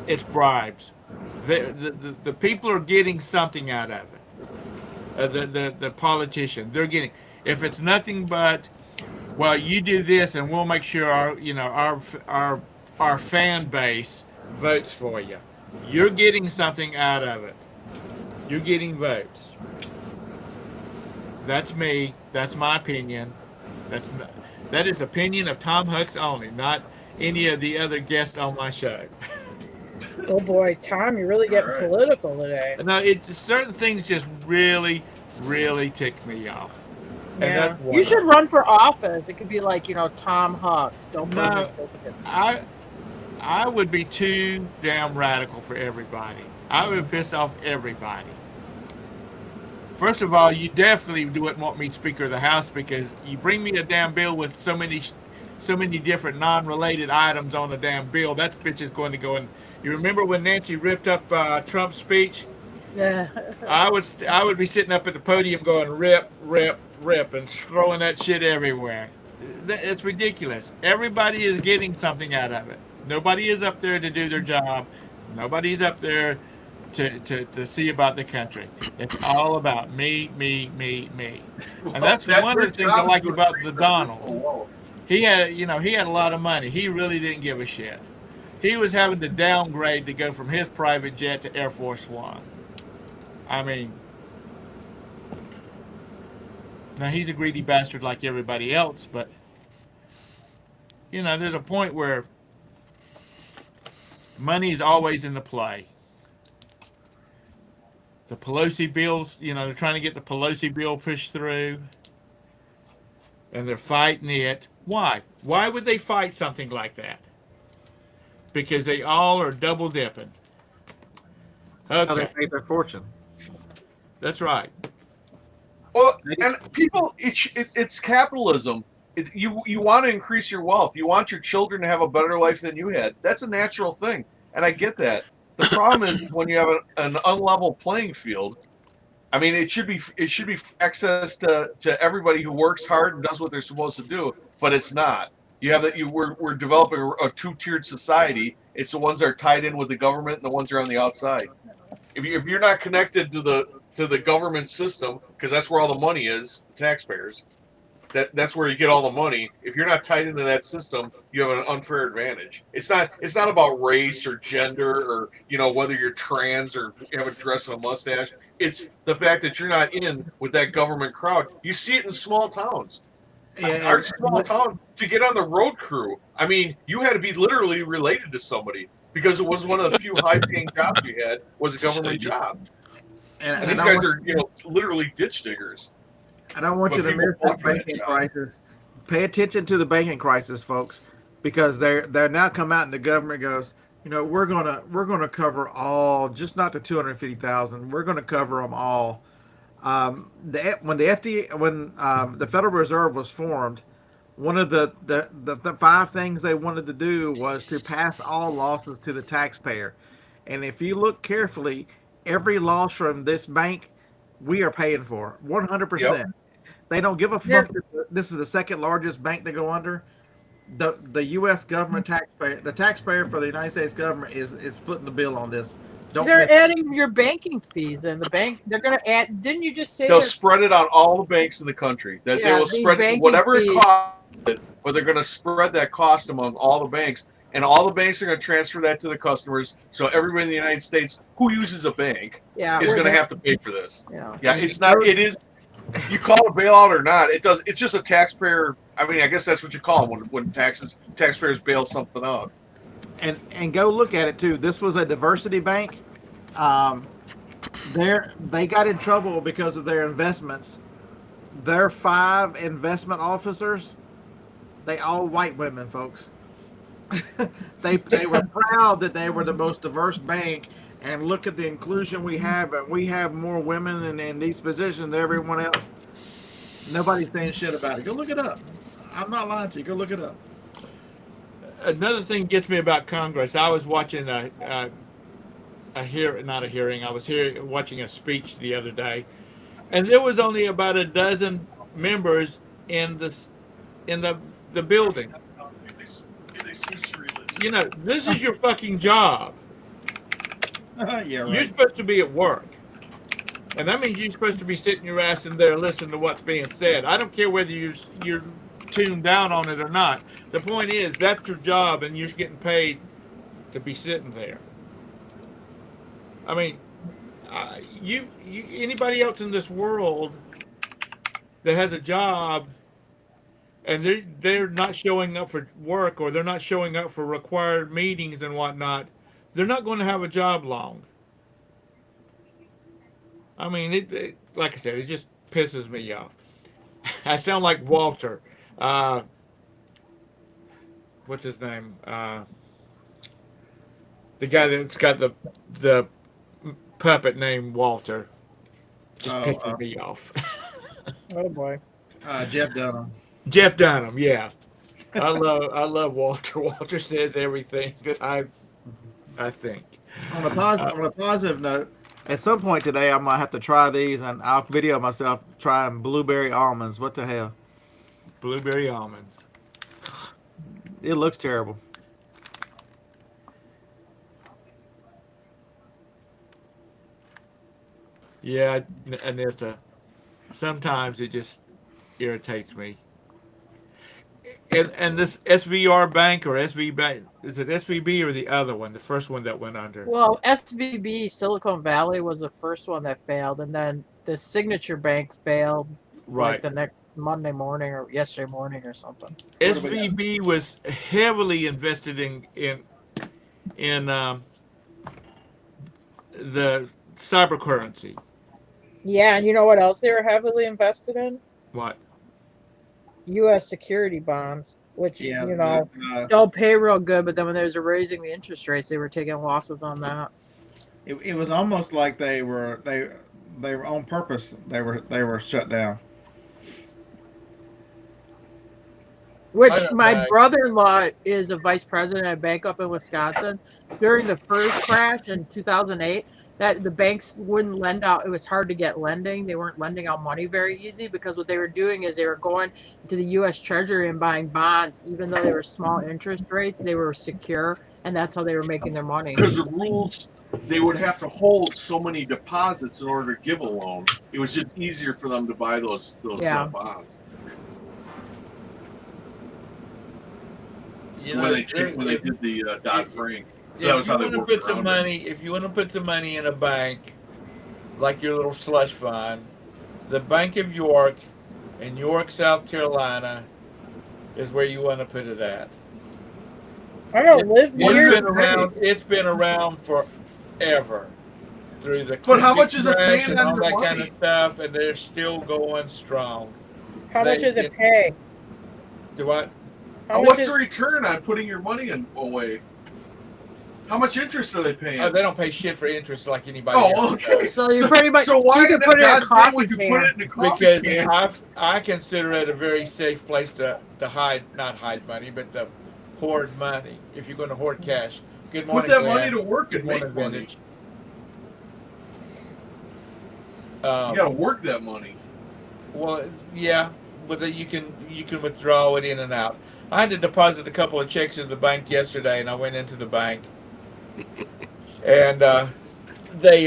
It's bribes. The people are getting something out of it. The politician, they're getting. If it's nothing but, well, you do this, and we'll make sure our fan base votes for you. You're getting something out of it. You're getting votes. That's me. That's my opinion. That is opinion of Tom Hucks only, not any of the other guests on my show. Oh boy, Tom, you're really getting All right. political today. No, certain things just really, really tick me off, and Yeah, that's one you of should them. run for office. It could be like Tom Hucks. Don't burn No, his biscuits. I would be too damn radical for everybody. I would piss off everybody. First of all, you definitely wouldn't want me Speaker of the House because you bring me a damn bill with so many different non-related items on the damn bill. That bitch is going to go in. You remember when Nancy ripped up Trump's speech? Yeah. I would be sitting up at the podium going rip, rip, rip, and throwing that shit everywhere. It's ridiculous. Everybody is getting something out of it. Nobody is up there to do their job. Nobody's up there to see about the country. It's all about me, me, me, me. And that's one of Their the things I job is liked to about increase the their fiscal Donald. wealth. He had a lot of money. He really didn't give a shit. He was having to downgrade to go from his private jet to Air Force One. I mean, now he's a greedy bastard like everybody else, but there's a point where money is always in the play. The Pelosi bills, they're trying to get the Pelosi bill pushed through, and they're fighting it. Why? Why would they fight something like that? Because they all are double dipping. How they Okay, made their fortune. that's right. Well, and people, it's capitalism. You want to increase your wealth. You want your children to have a better life than you had. That's a natural thing, and I get that. The problem is when you have an unlevel playing field. I mean, it should be access to everybody who works hard and does what they're supposed to do, but it's not. You have that we're developing a two-tiered society. It's the ones that are tied in with the government and the ones that are on the outside. If you're not connected to the government system, because that's where all the money is, the taxpayers. That's where you get all the money. If you're not tied into that system, you have an unfair advantage. It's not about race or gender or whether you're trans or you have a dress and a mustache. It's the fact that you're not in with that government crowd. You see it in small towns. Yeah, Our small town, to get on the road crew, I mean, you had to be literally related to somebody because it was one of the few high-paying jobs you had was a government job. And these guys are literally ditch diggers. I don't want you to miss the banking crisis. Pay attention to the banking crisis, folks, because they're now come out and the government goes, we're gonna cover all, just not the 250,000. We're gonna cover them all. When the Federal Reserve was formed, one of the five things they wanted to do was to pass all losses to the taxpayer. And if you look carefully, every loss from this bank, we are paying for 100%. They don't give a fuck. This is the second largest bank to go under. The U.S. government taxpayer, the taxpayer for the United States government is footing the bill on this. They're adding your banking fees, and the bank they're going to add. Didn't you just say they'll spread it on all the banks in the country? That they will spread whatever it costs, but they're going to spread that cost among all the banks, and all the banks are going to transfer that to the customers. So everybody in the United States who uses a bank is going to have to pay for this. Yeah, it's not. It is. You call it a bailout or not, it does. It's just a taxpayer. I mean, I guess that's what you call them when taxpayers bail something out. And go look at it too. This was a diversity bank. They got in trouble because of their investments. Their 5 investment officers, they all white women, folks. they were proud that they were the most diverse bank. And look at the inclusion we have, and we have more women in these positions than everyone else. Nobody's saying shit about it. Go look it up. I'm not lying to you. Go look it up. Another thing gets me about Congress. I was watching not a hearing. I was watching a speech the other day, and there was only about a dozen members in the building. You know, this is your fucking job. Yeah, You're right. supposed to be at work. And that means you're supposed to be sitting your ass in there listening to what's being said. I don't care whether you're tuned down on it or not. The point is that's your job, and you're getting paid to be sitting there. I mean, anybody else in this world that has a job and they're not showing up for work, or they're not showing up for required meetings and whatnot, they're not going to have a job long. I mean, like I said, it just pisses me off. I sound like Walter. Uh, what's his name? The guy that's got the puppet named Walter. Just Oh, pisses me off. Oh boy. Jeff Dunham. Jeff Dunham, yeah. I love Walter. Walter says everything that I think. On a positive note, at some point today, I'm gonna have to try these, and I'll video myself trying blueberry almonds. What the hell? Blueberry almonds. It looks terrible. Yeah, Anissa. Sometimes it just irritates me. And this SVR Bank or SV Bank, is it SVB or the other one, the first one that went under? Well, SVB, Silicon Valley, was the first one that failed, and then the Signature Bank failed like Right. the next Monday morning or yesterday morning or something. SVB was heavily invested in the cyber currency. Yeah, and you know what else they were heavily invested in? What? U.S. security bonds, which, Yeah, don't pay real good, but then when they was raising the interest rates, they were taking losses on that. it was almost like they were on purpose. They were shut down. Which I don't my know. brother-in-law is a vice president at a bank up in Wisconsin. During the first crash in 2008, that the banks wouldn't lend out. It was hard to get lending. They weren't lending out money very easy because what they were doing is they were going to the U.S. Treasury and buying bonds, even though they were small interest rates. They were secure, and that's how they were making their money. Because the rules, they would have to hold so many deposits in order to give a loan. It was just easier for them to buy those Yeah. bonds. You When know, they did the Dodd-Frank. So that was if you how they want to worked put some around money, if you want to put some money in a bank, like your little slush fund, the Bank of York in York, South Carolina, is where you want to put it at. I don't live It's near. been around. It's been around forever, through the But how big much is it crash paying and on all your that kind money? of stuff, and they're still going strong. How much does it pay? Do what? How much What's is, the return on putting your money away? How much interest are they paying? Oh, they don't pay shit for interest like anybody else. Oh, okay. does. So you're pretty much. So why you can in put it in a God's name coffee would you can. put it in a coffee Because can? I consider it a very safe place to not hide money, but to hoard money. If you're going to hoard cash. Good Put morning, that Glenn. money to work Good and make morning, money. Vintage. You gotta work that money. Well, yeah, but you can withdraw it in and out. I had to deposit a couple of checks at the bank yesterday, and I went into the bank, and they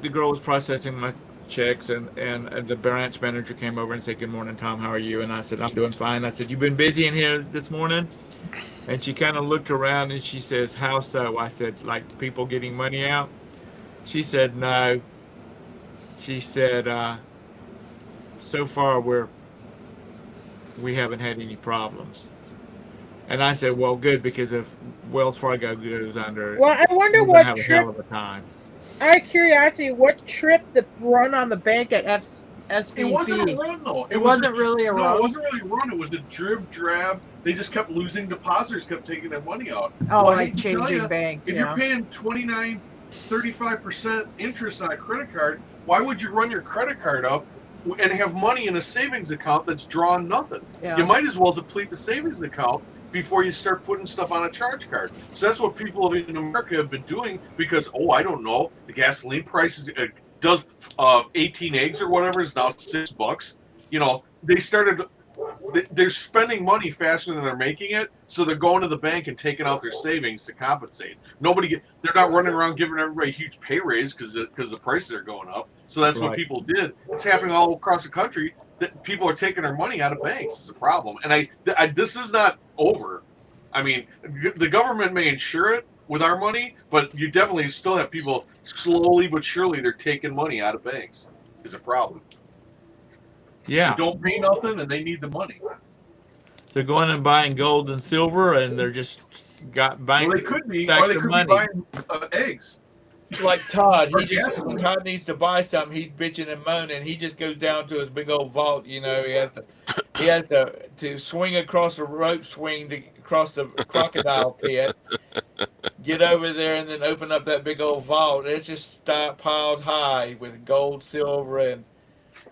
the girl was processing my checks, and the branch manager came over and said, "Good morning, Tom. How are you?" And I said, "I'm doing fine." I said, "You been busy in here this morning?" And she kind of looked around and she says, "How so?" I said, "Like people getting money out?" She said, "No." She said, "So far we haven't had any problems." And I said, "Well, good, because if Wells Fargo goes under, Well, I wonder we're gonna what have a trip. hell of a time." Out of curiosity, what tripped the run on the bank at SVB? It wasn't a run though. It wasn't really a No, run? it wasn't really a run. It was a drab. They just kept losing depositors, kept taking their money out. Oh, Well, I like hate to tell changing you, banks, if yeah. you're paying 29, 35% interest on a credit card, why would you run your credit card up and have money in a savings account that's drawing nothing? Yeah. You might as well deplete the savings account before you start putting stuff on a charge card. So that's what people in America have been doing because, I don't know, the gasoline prices does 18 eggs or whatever is now $6. They started. They're spending money faster than they're making it, so they're going to the bank and taking out their savings to compensate. They're not running around giving everybody a huge pay raise because the prices are going up. So that's what people did. It's happening all across the country. That people are taking their money out of banks is a problem, and this is not over. I mean, the government may insure it with our money, but you definitely still have people slowly but surely they're taking money out of banks. Is a problem. Yeah. They don't pay nothing, and they need the money. They're going and buying gold and silver, and they're just buying. Well, they could be, stacks or they of could money. be buying eggs. Like Todd, Or when Todd needs to buy something, he's bitching and moaning. He just goes down to his big old vault. He has to swing across a rope swing to cross the crocodile pit, get over there, and then open up that big old vault. It's just piled high with gold, silver, and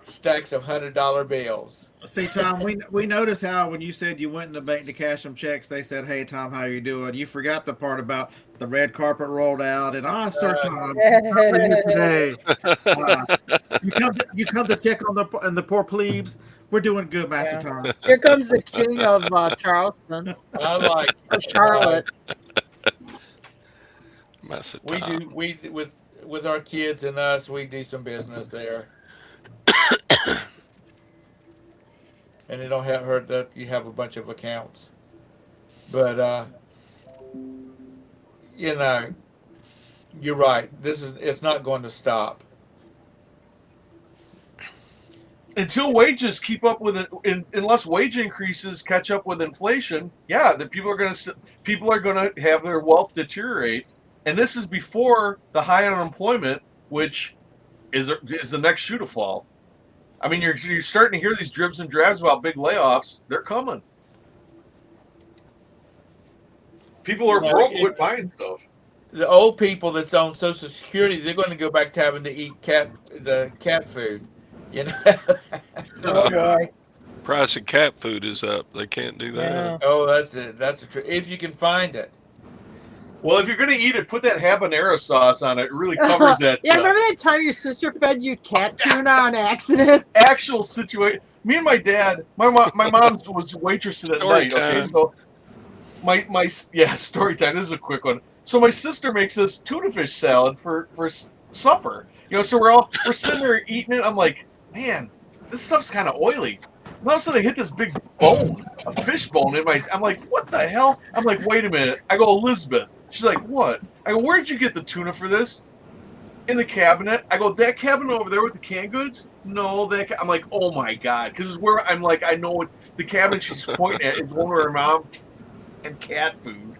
stacks of $100 bills. See, Tom, we noticed how when you said you went in the bank to cash some checks, they said, "Hey, Tom, how you doing?" You forgot the part about the red carpet rolled out and Sir Tom, how are you today? You come to check on the poor plebes. We're doing good, Master Tom. Here comes the king of Charleston. I like Charlotte. Master We Tom. do with our kids and us. We do some business there. And it don't hurt that you have a bunch of accounts. But you're right. It's not going to stop. Until wages keep up with it, unless wage increases catch up with inflation, the people are going to have their wealth deteriorate, and this is before the high unemployment, which is the next shoe to fall. I mean, you're starting to hear these dribs and drabs about big layoffs. They're coming. People are broke with buying stuff. The old people that's on Social Security, they're going to go back to having to eat the cat food. Oh boy. Price of cat food is up. They can't do that. Yeah. Oh, that's it. That's the truth. If you can find it. Well, if you're going to eat it, put that habanero sauce on it. It really covers that. Yeah, remember that time your sister fed you cat tuna on accident? Actual situation. Me and my dad, my mom was waitressing at Story night. time. Okay, so my story time. This is a quick one. So my sister makes this tuna fish salad for supper. So we're sitting there eating it. I'm like, man, this stuff's kind of oily. And all of a sudden I hit this big bone, a fish bone in my. I'm like, what the hell? I'm like, wait a minute. I go, Elizabeth. She's like, what? I go, where'd you get the tuna for this? In the cabinet. I go, that cabinet over there with the canned goods? No, I'm like, oh my god, because it's where I'm like, I know what the cabinet she's pointing at is one where her mom and cat food.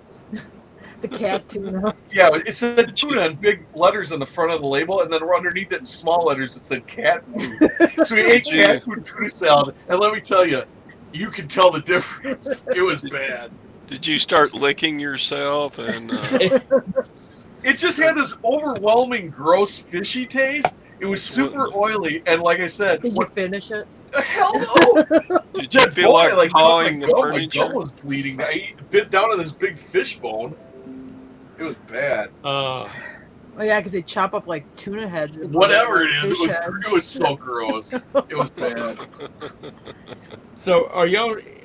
The cat tuna. Yeah, it said tuna in big letters on the front of the label, and then underneath it in small letters it said cat food. So we ate cat food tuna salad, and let me tell you, you can tell the difference. It was bad. Did you start licking yourself? And it just had this overwhelming, gross, fishy taste. It was super oily, and like I said, Did you finish it? Hell no! did you feel like pawing the my furniture? gum was bleeding. I bit down on this big fish bone. It was bad. Oh yeah, because they chop up like tuna heads. Whatever it is, fish heads. it was so gross. It was bad. So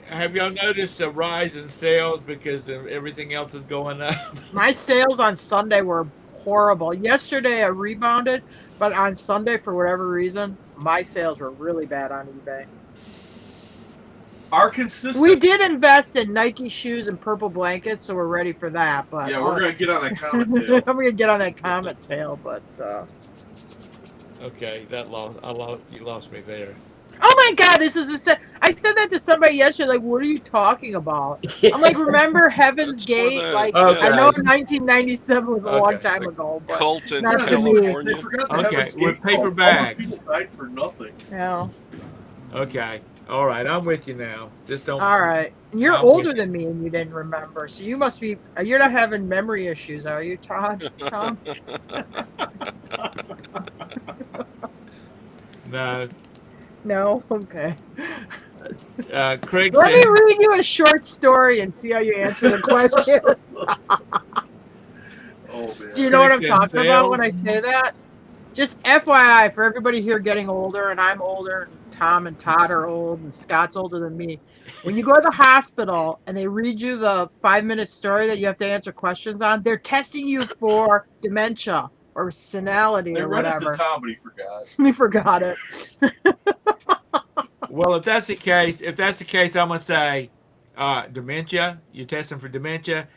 have y'all noticed a rise in sales because everything else is going up? My sales on Sunday were horrible. Yesterday I rebounded, but on Sunday, for whatever reason, my sales were really bad on eBay. Our consistent. We did invest in Nike shoes and purple blankets, so we're ready for that. But Yeah, we're gonna get on that comment tail. I'm gonna get on that comment tail, but. Okay, you lost me there. Oh my God, this is I said that to somebody yesterday. Like, what are you talking about? I'm like, remember Heaven's Gate? Like, Okay. I know 1997 was a long time ago, but Cult in not to me. California. They forgot to Okay, have a with paper all the bags. People died for nothing. Yeah. Okay. All right, I'm with you now. Just don't. All right. And you're I'm older with than me, and you didn't remember, so you must be. You're not having memory issues, are you, Todd? Tom? No. No? Okay. Craig Let me said, read you a short story and see how you answer the question. Oh Do you man. know what Craig I'm said talking about when sales. I say that? Just FYI for everybody here getting older, and I'm older, and Tom and Todd are old, and Scott's older than me. When you go to the hospital and they read you the 5 minute story that you have to answer questions on, they're testing you for dementia or senility They or read it to whatever. Tom, but he forgot. We forgot it. Well, if that's the case, I'm gonna say, dementia. You're testing for dementia.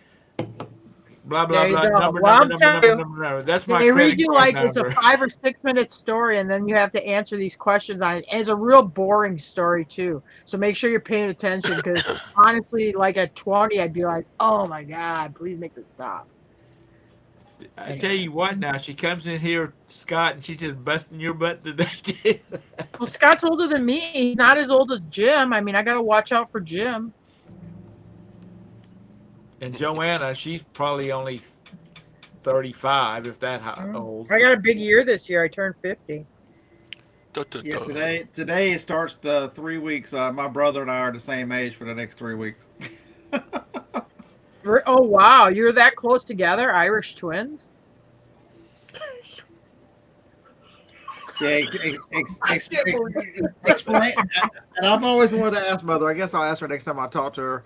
Blah blah There you blah. go. Number Well, number I'm number telling number you, number number. That's my they read credit you card like it's a number. 5 or 6 minute story, and then you have to answer these questions on it. And it's a real boring story too. So make sure you're paying attention because honestly, like at 20, I'd be like, "Oh my God, please make this stop." I tell Anyway, you what, now she comes in here, Scott, and she's just busting your butt today too. well, Scott's older than me. He's not as old as Jim. I mean, I got to watch out for Jim. And Joanna, she's probably only 35, if that old. I got a big year this year. I turned 50. Da, da, Yeah, da. today it starts the 3 weeks. My brother and I are the same age for the next 3 weeks. Oh wow, you're that close together, Irish twins. Yeah, I can't believe you said explain. And I've always wanted to ask mother. I guess I'll ask her next time I talk to her.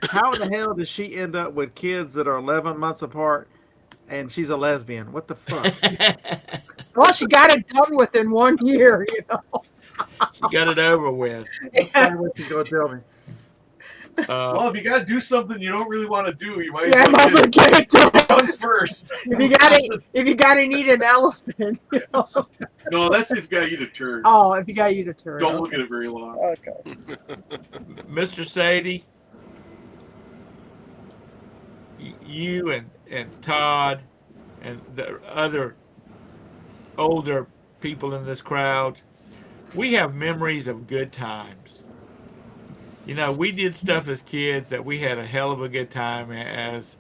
How in the hell does she end up with kids that are 11 months apart, and she's a lesbian? What the fuck? Well, she got it done within 1 year, you know. She got it over with. That's probably what she's gonna tell me. Uh, Well, if you got to do something you don't really want to do, you might Yeah, I as might as well well get get it it done. done first. If you gotta eat an elephant, you know. No, that's if you got to eat a turd. Oh, if you gotta eat a turd. Don't look Okay. at it very long. Okay. Mr. Sadie, you and Todd and the other older people in this crowd, we have memories of good times. You know, we did stuff as kids that we had a hell of a good time as,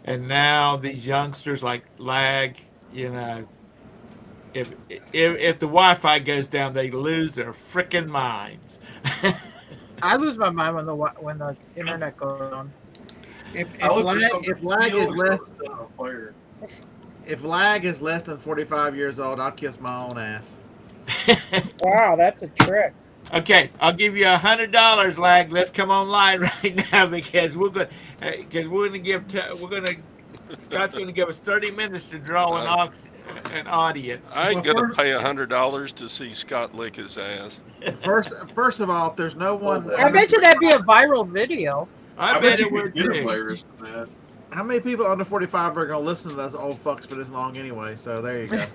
and now these youngsters like lag. You know, if the Wi-Fi goes down, they lose their freaking minds. I lose my mind when the internet goes down. If I if look for lag something if to lag feel is or less something set on fire. if lag is less than 45 years old, I'll kiss my own ass. Wow, that's a trick. Okay, I'll give you $100, lag. Let's come online right now because we're gonna Scott's gonna give us 30 minutes to draw I, an audience. I ain't Well, gonna first, pay $100 to see Scott lick his ass. first of all, if there's no Oh one, boy. I bet you that'd be a viral video. I I bet bet you it could would get a too. virus from that. how many people under 45 are gonna listen to us old fucks for this long anyway? So there you go.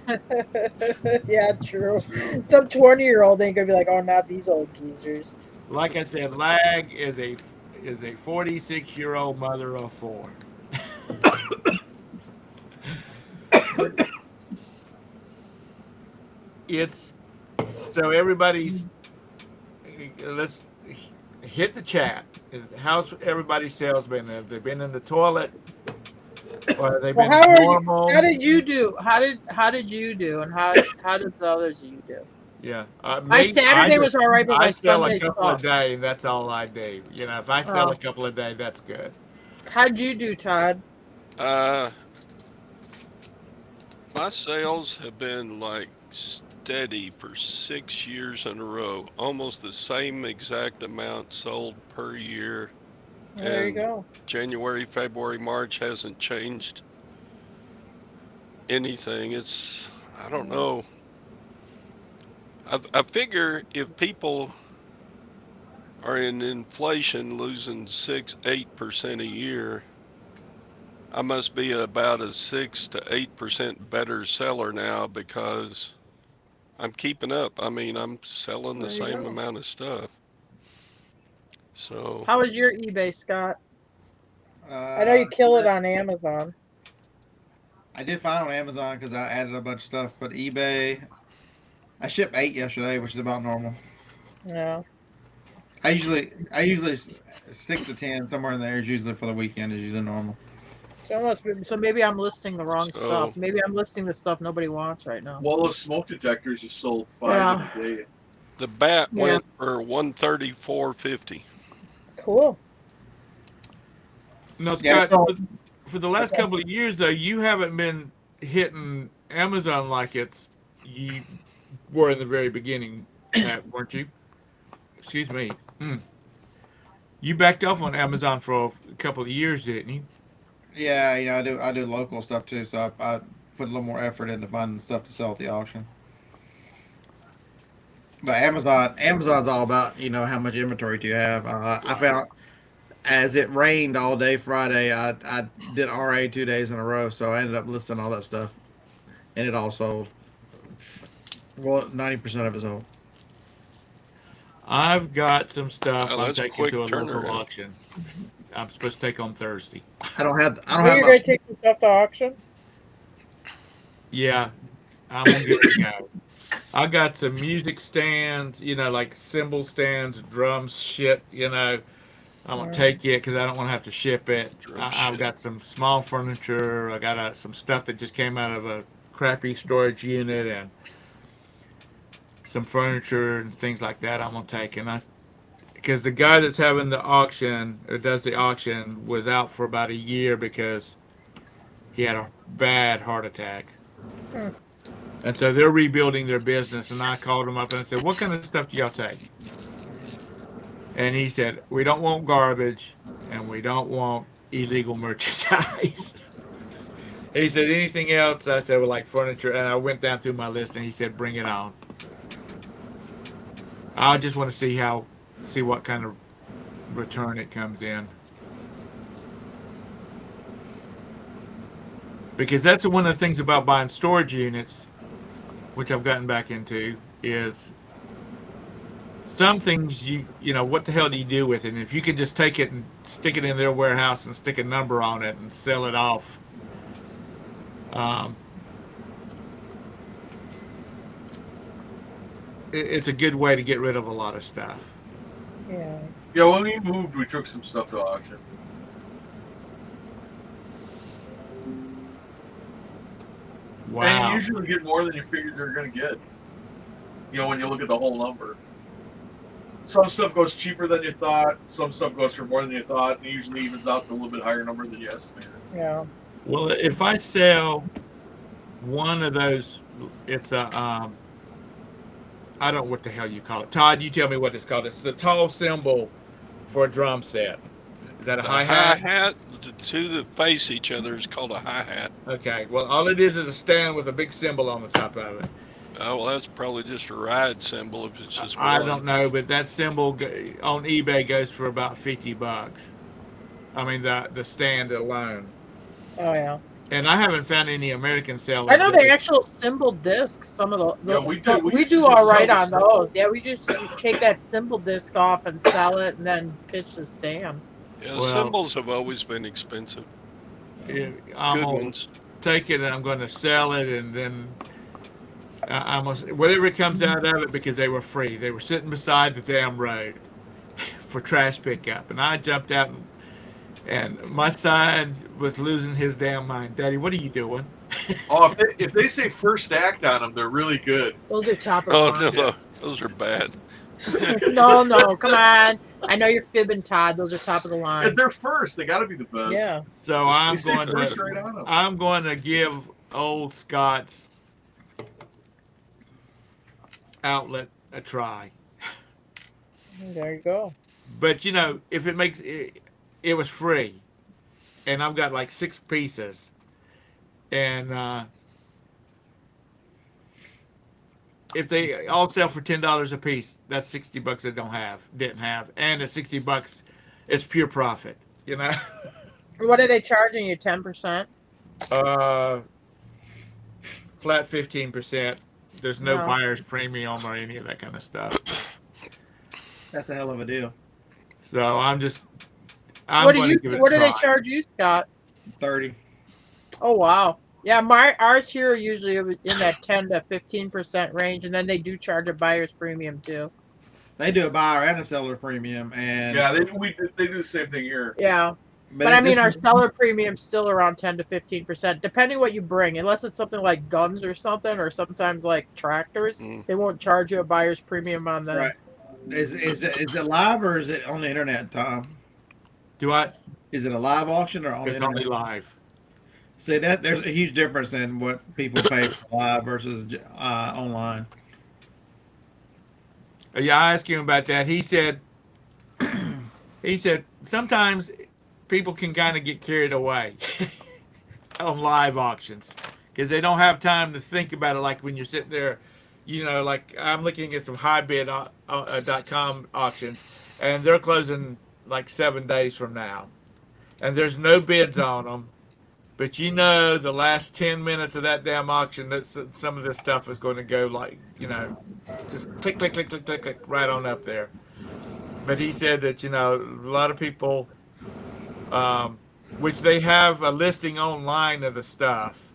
Yeah, true. Some 20-year-old ain't gonna be like, oh, not these old geezers. Like I said, lag is a 46-year-old mother of four. It's so everybody's. Let's hit the chat. How's everybody's sales been? Have they been in the toilet, or have they Well, been normal? how did you do? How did you do? And how did the others of you do? Yeah, My Saturday was all right, but I my sell a Sunday couple a sucked. day, and that's all I do. You know, if I sell a Oh, couple a day, that's good. how'd you do, Todd? Uh, my sales have been like steady for 6 years in a row, almost the same exact amount sold per year. There you And go. January, February, March hasn't changed anything. I don't know. I figure if people are in inflation losing 6, 8% a year, I must be about a 6 to 8% better seller now because I'm keeping up. I mean, I'm selling the There you same go. amount of stuff. So, How was your eBay, Scott? I know Uh, you kill it on Amazon. I did find on Amazon because I added a bunch of stuff, but eBay, I shipped 8 yesterday, which is about normal. Yeah. I usually 6 to 10 somewhere in there is usually for the weekend is usually normal. So maybe I'm listing the wrong So stuff. Maybe I'm listing the stuff nobody wants right now. Well, those smoke detectors just sold 5 Yeah. in a day. the bat Yeah. went for 134.50. Cool. No, Yeah, Scott, so for the last couple of years though, you haven't been hitting Amazon like you were in the very beginning, Pat, weren't you? Excuse me. You backed off on Amazon for a couple of years, didn't you? yeah, I do local stuff too, so I put a little more effort into finding stuff to sell at the auction. But Amazon's all about how much inventory do you have. I found as it rained all day Friday, I did RA 2 days in a row, so I ended up listing all that stuff, and it all sold. Well, 90% of it sold. I've got some stuff Wow, I'm that's a taking quick to a local turnaround. auction. I'm supposed to take on Thursday. I don't Where have you my. gonna take the stuff to auction? Yeah, I'm gonna give it a go. I got some music stands, like cymbal stands, drums, shit. I'm gonna Mm. take it because I don't want to have to ship it. Drum I've shit. got some small furniture. I got some stuff that just came out of a crappy storage unit and some furniture and things like that. I'm gonna take, and I because the guy that's having the auction or does the auction was out for about a year because he had a bad heart attack. Mm. And so they're rebuilding their business. And I called him up and I said, "What kind of stuff do y'all take?" And he said, "We don't want garbage and we don't want illegal merchandise." He said, "Anything else?" I said, "Well, like furniture." And I went down through my list and he said, "Bring it on." I just want to see what kind of return it comes in. Because that's one of the things about buying storage units, which I've gotten back into, is some things what the hell do you do with it? And if you could just take it and stick it in their warehouse and stick a number on it and sell it off, um, it's a good way to get rid of a lot of stuff. Yeah. Yeah, when we moved, we took some stuff to auction. And you Wow. usually get more than you figured you're going to get. When you look at the whole number. Some stuff goes cheaper than you thought. Some stuff goes for more than you thought. And it usually evens out to a little bit higher number than you estimated. Yeah. Well, if I sell one of those, it's I don't know what the hell you call it. Todd, you tell me what it's called. It's the tall cymbal for a drum set. Is that a The hi hi hat? hat, the two that face each other is called a hi hat. Okay. Well, all it is a stand with a big cymbal on the top of it. Oh, well, that's probably just a ride symbol if it's just I one. don't know, but that cymbal on eBay goes for about $50. I mean the stand alone, Oh yeah. and I haven't found any American I sellers know that the would. actual cymbal discs. Some of Yeah, we do. We we usually do all just right sell on the those. cymbals. Yeah, we just take that cymbal disc off and sell it, and then pitch the stand. Yeah, Well, symbols have always been expensive. I'm Good gonna ones. take it and I'm gonna sell it, and then I'm gonna whatever comes out of it because they were free. They were sitting beside the damn road for trash pickup, and I jumped out and my son was losing his damn mind. Daddy, what are you doing? Oh, if they say first act on them, they're really good. Those are top of the Oh, no, line. no, those are bad. No, no, come on. I know you're fibbing, Todd. Those are top of the And line. they're first. They got to be the best. Yeah. So They say first right on them. I'm going to give old Scott's outlet a try. There you go. But if it makes it was free, and I've got like 6 pieces, and if they all sell for $10 a piece, that's $60 they didn't have, and the $60 is pure profit. What are they charging you? 10%? uh, flat 15%. There's no No. buyer's premium or any of that kind of stuff. That's a hell of a deal. So I'm What do going you? to give it What a do they try. charge you, Scott? 30. Oh wow. Yeah, ours here are usually in that 10 to 15% range, and then they do charge a buyer's premium too. They do a buyer and a seller premium, and Yeah, they do the same thing here. Yeah. But I this mean, our seller premium's still around 10 to 15%, depending what you bring. Unless it's something like guns or something, or sometimes like tractors, Mm. they won't charge you a buyer's premium on them. right. Is it live or is it on the internet, Tom? Do I? Is it a live auction or on the It's only internet? live. See that there's a huge difference in what people pay for live versus online. Yeah, I asked him about that. He said sometimes people can kind of get carried away on live auctions because they don't have time to think about it. Like when you're sitting there, like I'm looking at some highbid.com auctions, and they're closing like 7 days from now, and there's no bids on them. But the last 10 minutes of that damn auction, that some of this stuff is going to go like, just click, click, click, click, click, click, right on up there. But he said that, a lot of people, which they have a listing online of the stuff,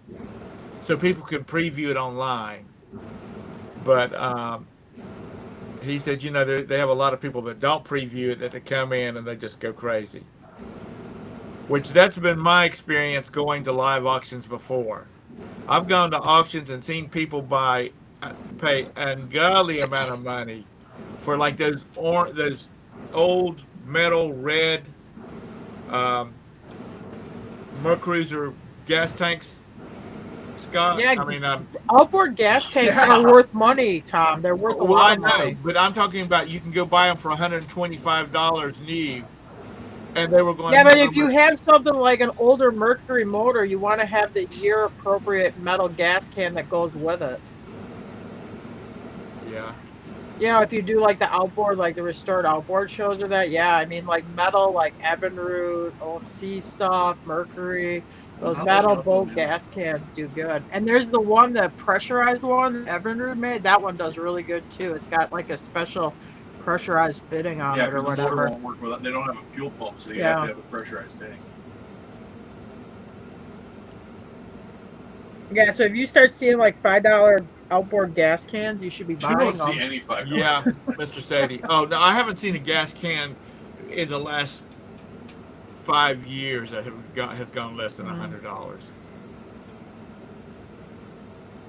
so people can preview it online. But he said, they have a lot of people that don't preview it, that they come in and they just go crazy. Which that's been my experience going to live auctions before. I've gone to auctions and seen people pay an ungodly amount of money for like those old metal red um, Mercruiser gas tanks, Scott. Yeah, I mean, outboard gas tanks are worth money, Tom. They're worth a well, lot I of know, money. but I'm talking about you can go buy them for $125 new, and they were going Yeah, for but if you them. have something like an older Mercury motor, you want to have the year appropriate metal gas can that goes with it. Yeah. If you do like the outboard, like the restored outboard shows or that, yeah, I mean like metal, like Evinrude, OMC stuff, Mercury, those Not like metal nothing boat new. gas cans do good. And there's the one, the pressurized one that Evinrude made. That one does really good too. It's got like a special pressurized fitting on Yeah, it or because the motor whatever. won't work with it. They don't have a fuel pump, so you have Yeah. to have a pressurized tank. Yeah, so if you start seeing like $5 outboard gas cans, you should be You buying don't see them. any $5. Yeah, Mr. Sadie. Oh no, I haven't seen a gas can in the last 5 years that has gone less than $100.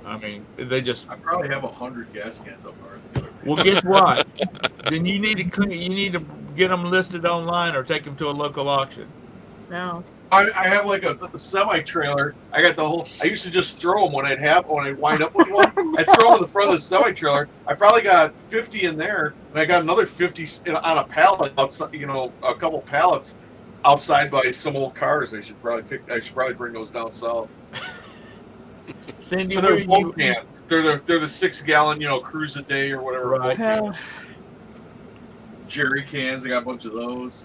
I mean, they just. I probably have 100 gas cans up there. Well, guess what? Then you need to You need to get them listed online or take them to a local auction. No. I have like a semi trailer. I got the whole. I used to just throw them when I'd wind up with one. I throw them in the front of the semi trailer. I probably got 50 in there, and I got another 50 on a pallet outside. A couple pallets outside by some old cars. I should probably bring those down south. Cindy, But where they're are boat you? cans. They're the 6-gallon cruise a day or whatever. Right. Boat cans. Jerry cans. I got a bunch of those.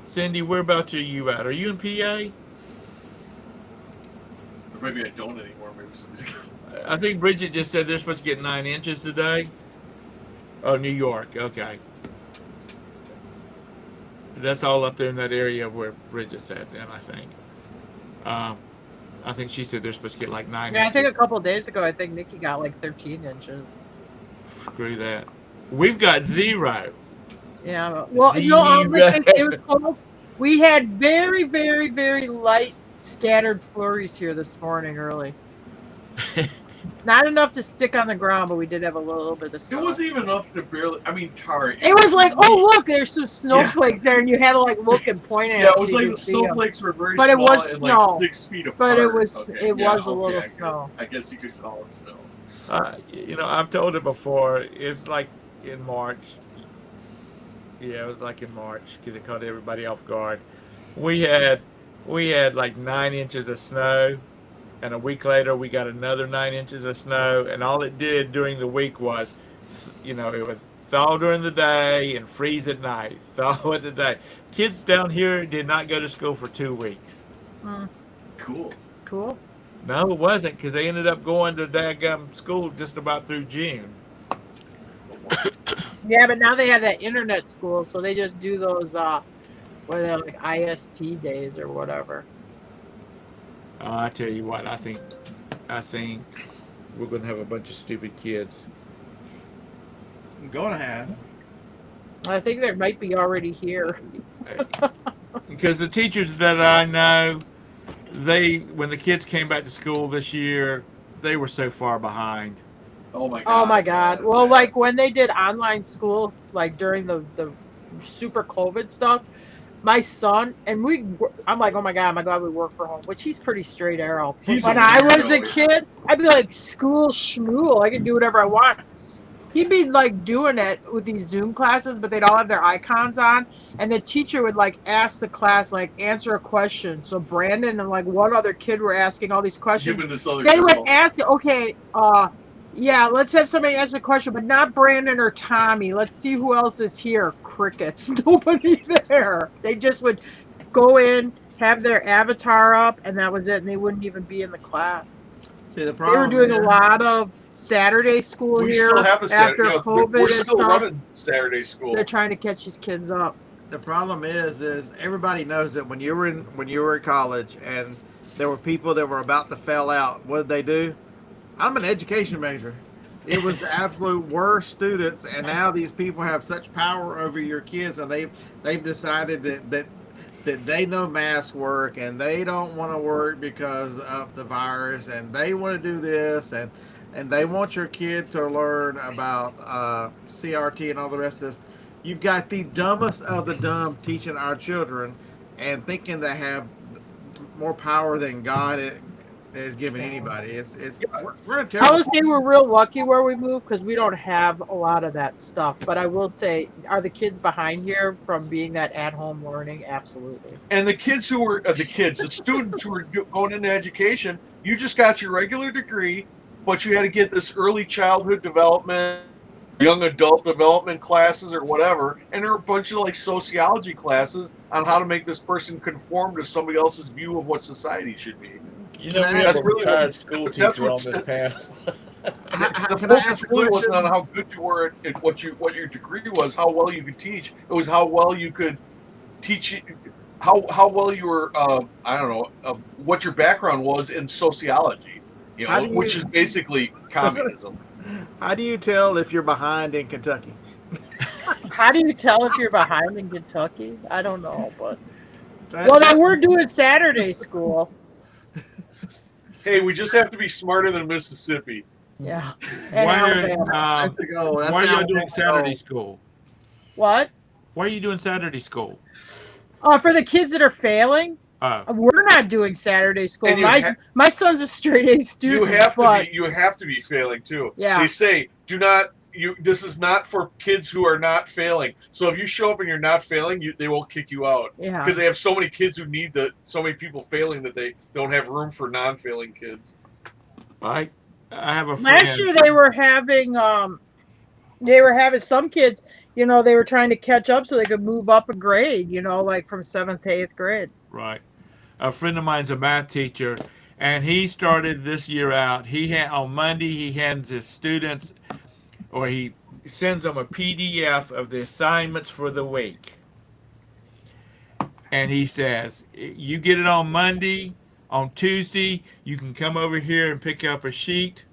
Cindy, whereabouts are you at? Are you in PA? Or maybe I don't anymore. Maybe somebody's. I think Bridget just said they're supposed to get 9 inches today. Oh, New York. Okay. That's all up there in that area where Bridget's at, then, I think. I think she said they're supposed to get like 9 Yeah, I inches. think a couple of days ago, I think Nikki got like 13 inches. Screw that. We've got 0. Yeah. Well, it was cold. We had very, very, very light scattered flurries here this morning early. Not enough to stick on the ground, but we did have a little bit of It snow. wasn't even enough to barely. I mean, tar. It was like, oh look, there's some snowflakes there, and you had to like look and point at. Yeah, it was like the snowflakes were very But it small was and snow. like 6 feet apart. But it was Okay, it yeah, was a okay, little I guess. snow. I guess you could call it snow. I've told it before. It's like in March. Yeah, it was like in March because it caught everybody off guard. We had like 9 inches of snow, and a week later we got another 9 inches of snow, and all it did during the week was, it was thaw during the day and freeze at night. Thaw at the day. Kids down here did not go to school for 2 weeks. Cool. Cool. No, it wasn't because they ended up going to daggum school just about through June. Yeah, but now they have that internet school, so they just do those what are they, like IST days or whatever. I tell you what, I think we're gonna have a bunch of stupid kids. I'm gonna have. I think they might be already here. because the teachers that I know, they when the kids came back to school this year, they were so far behind. Oh my Oh my God, yeah, God. it's Well, bad. like when they did online school, like during the super COVID stuff, my son and I'm like, oh my God, I'm glad we work from home, which he's pretty straight arrow. But He's a when I was a weirdo. Yeah. kid, I'd be like, school schmool. I can do whatever I want. He'd be like doing it with these Zoom classes, but they'd all have their icons on, and the teacher would like ask the class like answer a question. So Brandon and like one other kid were asking all these questions. Giving this other They would girl. ask, okay, yeah, let's have somebody answer a question, but not Brandon or Tommy. Let's see who else is here. Crickets, nobody there. They just would go in, have their avatar up, and that was it, and they wouldn't even be in the class. See, the They were problem doing a is, lot of Saturday school We still here have the Saturday. after We're COVID and still stuff. running Saturday They're school. trying to catch these kids up. the problem is everybody knows that when you were in college and there were people that were about to fail out. What did they do? I'm an education major. It was the absolute worst students, and now these people have such power over your kids, and they've decided that they know mask work, and they don't want to work because of the virus, and they want to do this, and they want your kid to learn about CRT and all the rest of this. You've got the dumbest of the dumb teaching our children, and thinking they have more power than God is giving Yeah. anybody. We're in a I terrible. would say we're real lucky where we moved because we don't have a lot of that stuff. But I will say, are the kids behind here from being that at home learning? Absolutely. And the kids who were the students who were going into education, you just got your regular degree, but you had to get this early childhood development or young adult development classes or whatever. And there were a bunch of like sociology classes on how to make this person conform to somebody else's view of what society should be. You Can know, I we ask, have a That's really what retired school that's teacher what on this panel. the can I focus ask a really wasn't on question? how good you were at what your degree was, how well you could teach. It was how well you could teach, how well you were. I don't know what your background was in sociology. How do Which is you basically communism. how do you tell if you're behind in Kentucky? How do you tell if you're behind in Kentucky? I don't know, but well, they That were doing Saturday school. Hey, we just have to be smarter than Mississippi. Yeah, and Why Alabama. that's the goal. That's why the are you doing Alabama Saturday goal. school? What? Why are you doing Saturday school? For the kids that are failing, Oh, we're not doing Saturday school. And My son's a straight A student, but you have to be failing too. They yeah, say do not you this is not for kids who are not failing. So if you show up and you're not failing, they won't kick you out yeah. because they have so many kids who need so many people failing that they don't have room for non-failing kids. I I have a Last friend. year they were having some kids, they were trying to catch up so they could move up a grade, like from seventh to eighth grade. Right, a friend of mine's a math teacher, and he started this year out. On Monday he hands his students, or he sends them a PDF of the assignments for the week, and he says, "You get it on Monday. On Tuesday, you can come over here and pick up a sheet,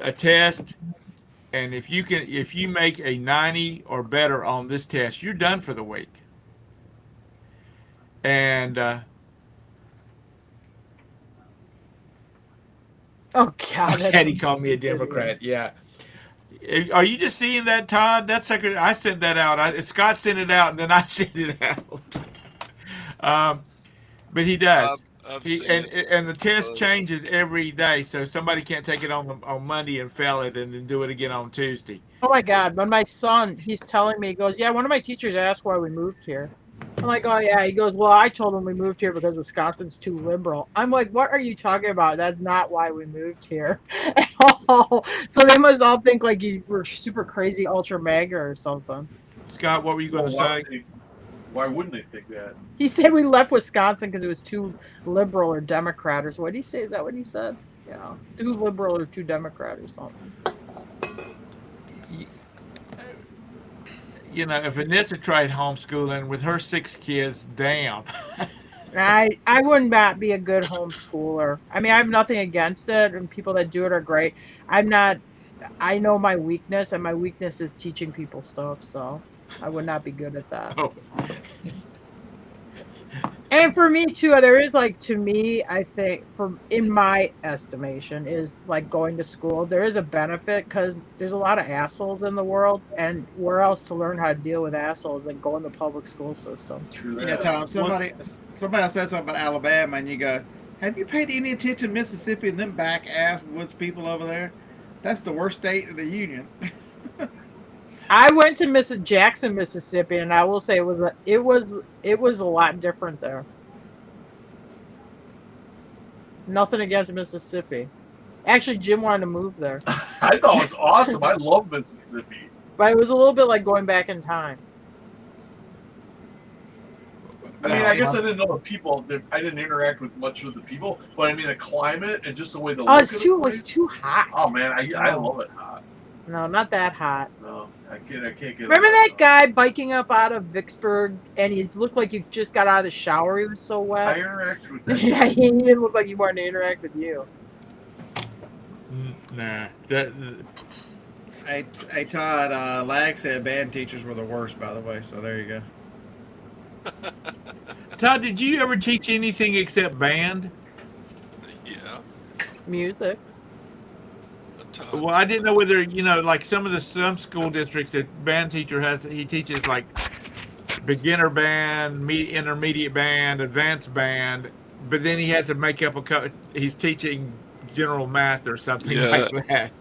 a test, and if you make a 90 or better on this test, you're done for the week." And Oh God, that's Daddy called me a ridiculous. Democrat. Yeah. Are you just seeing that, Todd? That's second. I sent that out. Scott sent it out, and then I sent it out. um, but he I've does. I've He seen it. and the test Buzz. changes every day, so somebody can't take it on Monday and fail it, and then do it again on Tuesday. Oh my God, when my son, he's telling me, he goes, yeah, one of my teachers asked why we moved here. I'm like, oh yeah. He goes, well, I told him we moved here because Wisconsin's too liberal. I'm like, what are you talking about? That's not why we moved here at all. So they must all think like we're super crazy ultra mega or something. Scott, what were you going Well, to say? why wouldn't they think that? He said we left Wisconsin because it was too liberal or Democrat or so. What did he say? Is that what he said? Yeah, too liberal or too Democrat or something. You know, if Anissa tried homeschooling with her 6 kids, damn. I would not be a good homeschooler. I mean, I have nothing against it, and people that do it are great. I'm not. I know my weakness, and my weakness is teaching people stuff. So I would not be good at that. Oh. And for me too, there is like to me, I think from in my estimation is like going to school. There is a benefit because there's a lot of assholes in the world, and where else to learn how to deal with assholes than go in the public school system. True Yeah, that. Tom. Somebody said something about Alabama, and you go, "Have you paid any attention to Mississippi and them back ass woods people over there? That's the worst state in the union." I went to Jackson, Mississippi, and I will say it was a lot different there. Nothing against Mississippi. Actually, Jim wanted to move there, I thought it was awesome. I love Mississippi. but it was a little bit like going back in time. I mean, No, I guess I didn't know the people. I didn't interact with much with the people, but I mean the climate and just the way the Oh, look it's of the too place. it's too hot. Oh man, I No. love it hot. No, not that hot. No, I can't get. Remember it. that guy biking up out of Vicksburg, and he looked like he just got out of the shower. He was so I wet. interacted with that. Yeah, he didn't look like he wanted to interact with you. nah. Hey, Todd. Lag said band teachers were the worst, by the way. So there you go. Todd, did you ever teach anything except band? Yeah. Music. A ton. Well, I didn't know whether like some school districts, the band teacher he teaches like beginner band, intermediate band, advanced band, but then he has to make up he's teaching general math or something Yeah. like that.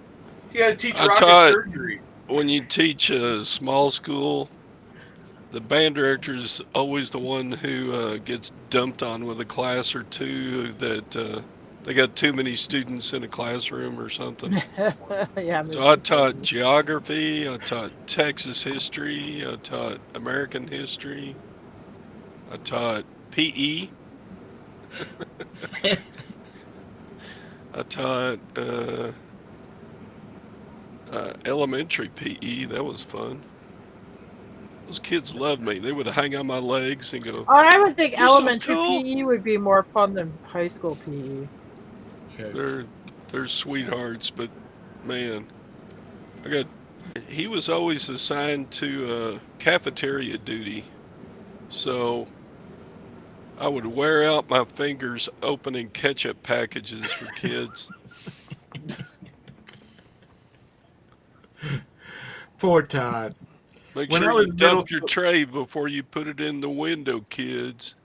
You had to teach I rocket taught- surgery. When you teach a small school, the band director is always the one who gets dumped on with a class or two that they got too many students in a classroom or something. Yeah. So I taught geography, I taught Texas history, I taught American history, I taught PE, I taught elementary PE. That was fun. Those kids loved me. They would hang on my legs and go, Oh, I would think You're so elementary cool. PE would be more fun than high school PE. they're sweethearts, but man, he was always assigned to cafeteria duty, so I would wear out my fingers opening ketchup packages for kids. Poor Todd. Make When I sure was you middle dump your tray before you put it in the window, kids.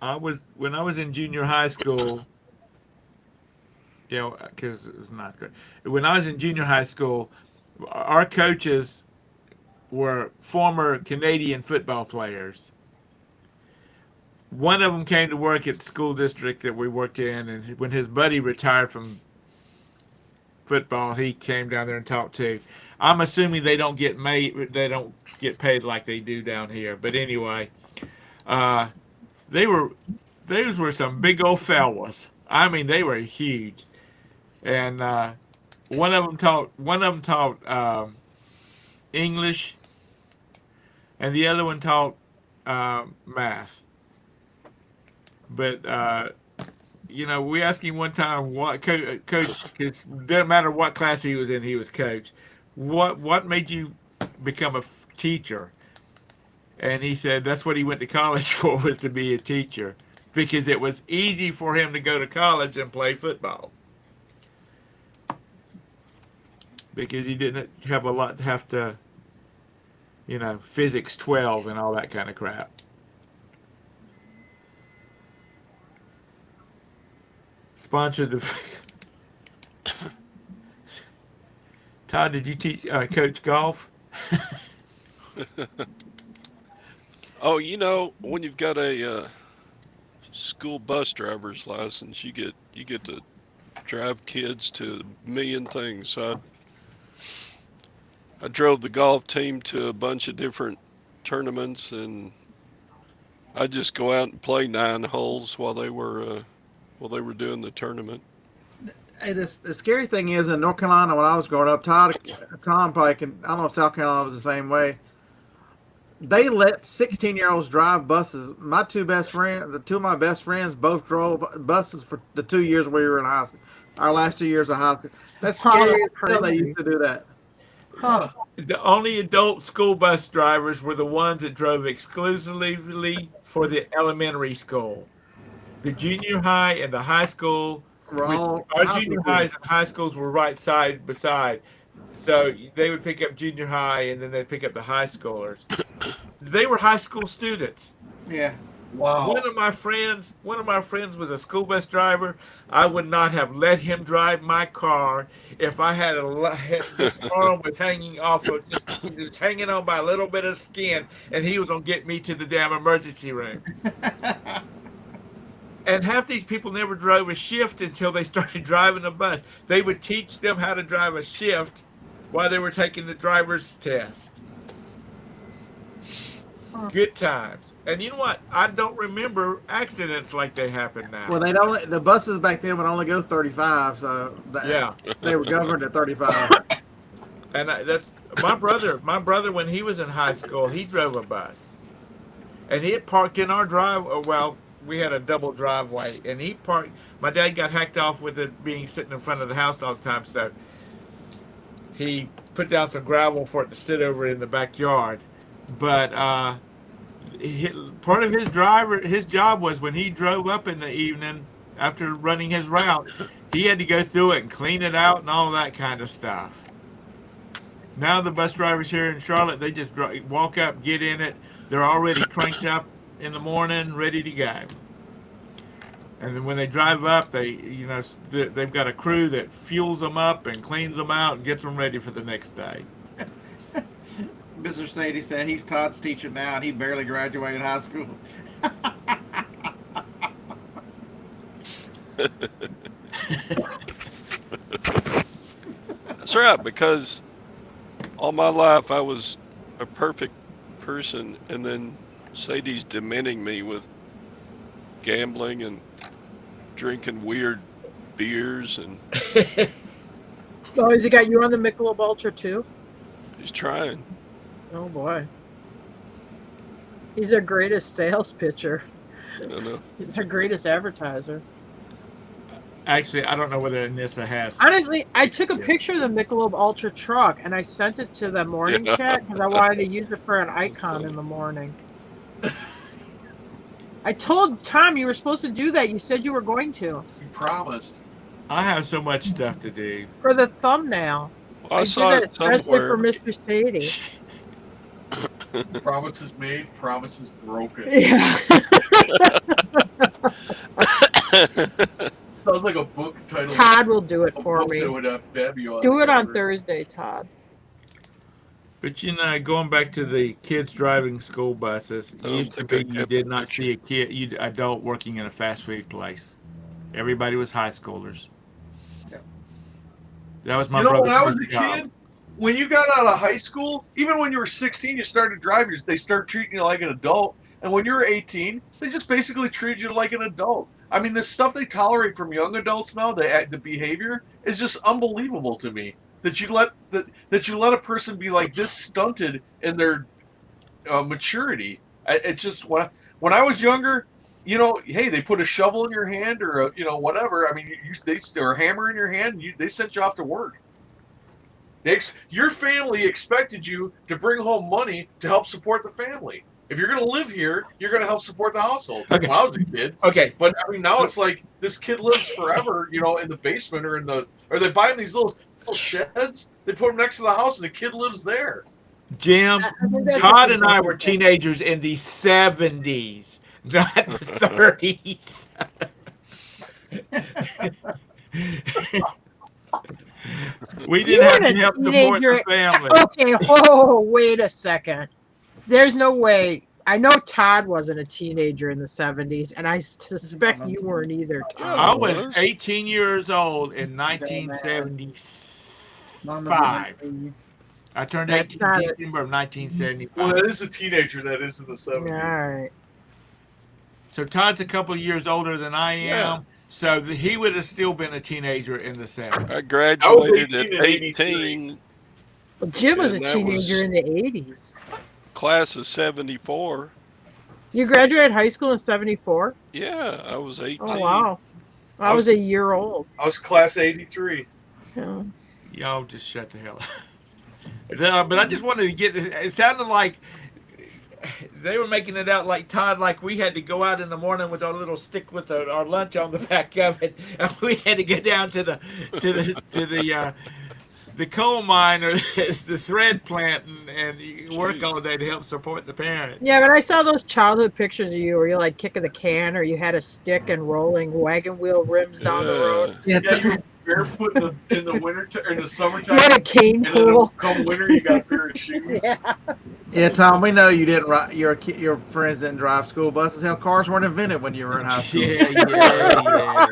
When I was in junior high school, because it was not good. When I was in junior high school, our coaches were former Canadian football players. One of them came to work at the school district that we worked in, and when his buddy retired from football, he came down there and talked too. I'm assuming they don't get paid like they do down here. But anyway, those were some big old fellas. I mean, they were huge, and one of them taught English, and the other one taught math. But we asked him one time what coach. It doesn't matter what class he was in, he was coach. What made you become a teacher? And he said that's what he went to college for, was to be a teacher, because it was easy for him to go to college and play football, because he didn't have a lot to have to, physics 12 and all that kind of crap. Sponsored the. Todd, did you coach golf? Oh, when you've got a school bus driver's license, you get to drive kids to a million things. So I drove the golf team to a bunch of different tournaments, and I'd just go out and play 9 holes while they were doing the tournament. Hey, the scary thing is in North Carolina when I was growing up, Tom probably can. I don't know if South Carolina was the same way. They let 16-year-olds drive buses. My two of my best friends, both drove buses for the 2 years we were in high school. Our last 2 years of high school. That's scary as hell. They used to do that. Huh. The only adult school bus drivers were the ones that drove exclusively for the elementary school. The junior high and the high school, We're which all our high junior school highs kids. and high schools were right side by side. So they would pick up junior high and then they'd pick up the high schoolers. They were high school students. Yeah. Wow. One of my friends was a school bus driver. I would not have let him drive my car if I had this arm was hanging off of just hanging on by a little bit of skin, and he was gonna get me to the damn emergency room. And half these people never drove a shift until they started driving a bus. They would teach them how to drive a shift while they were taking the driver's test. Good times. And you know what? I don't remember accidents like they happen now. Well, the buses back then would only go 35, so Yeah. they were governed at 35. And that's my brother. My brother, when he was in high school, he drove a bus, and he had parked in our drive. Well, we had a double driveway, and he parked. My dad got hacked off with it being sitting in front of the house all the time, so he put down some gravel for it to sit over in the backyard. But part of his job was when he drove up in the evening after running his route, he had to go through it and clean it out and all that kind of stuff. Now the bus drivers here in Charlotte, they just walk up, get in it. They're already cranked up in the morning, ready to go. And then when they drive up, they've got a crew that fuels them up and cleans them out and gets them ready for the next day. Mr. Sadie said he's Todd's teacher now, and he barely graduated high school. That's right, because all my life I was a perfect person, and then Sadie's dementing me with gambling and drinking weird beers, and Oh, has he got you on the Michelob Ultra too? he's trying. Oh boy. He's our greatest sales pitcher. I don't know. He's our greatest advertiser. Actually, I don't know whether Anissa has. Honestly, I took a picture of the Michelob Ultra truck and I sent it to the morning Yeah. chat because I wanted to use it for an icon in the morning. I told Tom you were supposed to do that. You said you were going to. You promised. I have so much stuff to do. For the thumbnail. Well, I did saw that it especially somewhere. for Mr. Sadie. Promises made, promises broken. Yeah. Sounds like a book title. Todd will do it A for book me. that would have Fabio Do it on cover. Thursday, Todd. But going back to the kids driving school buses, it I don't used to think I be you kept did the not picture. see a adult working in a fast food place. Everybody was high schoolers. That was my You know, brother's when I was a first job. kid, when you got out of high school, even when you were 16, you started driving. They start treating you like an adult. And when you were 18, they just basically treated you like an adult. I mean, the stuff they tolerate from young adults now, the behavior is just unbelievable to me. That you let a person be like this stunted in their maturity. It's just when I was younger, hey, they put a shovel in your hand or whatever. I mean, or a hammer in your hand. And they sent you off to work. Your family expected you to bring home money to help support the family. If you're going to live here, you're going to help support the household. Okay. When I was a kid. Okay, But I mean, now it's like this kid lives forever, in the basement or they buy them these little sheds. They put them next to the house, and the kid lives there. Jim, I think that's Todd a and I were Kentucky thing. teenagers in the 70s, not the 30s. We didn't have You're to a help support the teenager. family. Okay, whoa, wait a second. There's no way. I know Todd wasn't a teenager in the 70s, and I suspect you weren't either, Yeah. I Todd. was 18 years old in Mama 1975. I turned That's 18 not in it. December of 1975. Well, that is a teenager that is in the 70s. All right. So Todd's a couple of years older than I am. Yeah. So he would have still been a teenager in the 70s. I graduated 18 at in 83. 18, Well, Jim was a And that teenager was- in the 80s. class of 74. You graduated high school in 74? Yeah, I was 18. Oh, wow. I I was was- a year old. I was class 83. Yeah. Y'all just shut the hell up. But I just wanted to get this. It sounded like they were making it out like Todd, like we had to go out in the morning with our little stick with our lunch on the back of it, and we had to get down to the coal mine or the thread plant and work Jeez. all day to help support the parents. Yeah, but I saw those childhood pictures of you where you're like kicking the can or you had a stick and rolling wagon wheel rims down the road. Yeah. Yeah, Yeah, you were barefoot in the winter or in the You had summertime, a cane and then pool. come winter you got a pair of shoes. Yeah. yeah, Tom. We know you didn't. Your friends didn't drive school buses. Hell, cars weren't invented when you were in high school. Yeah.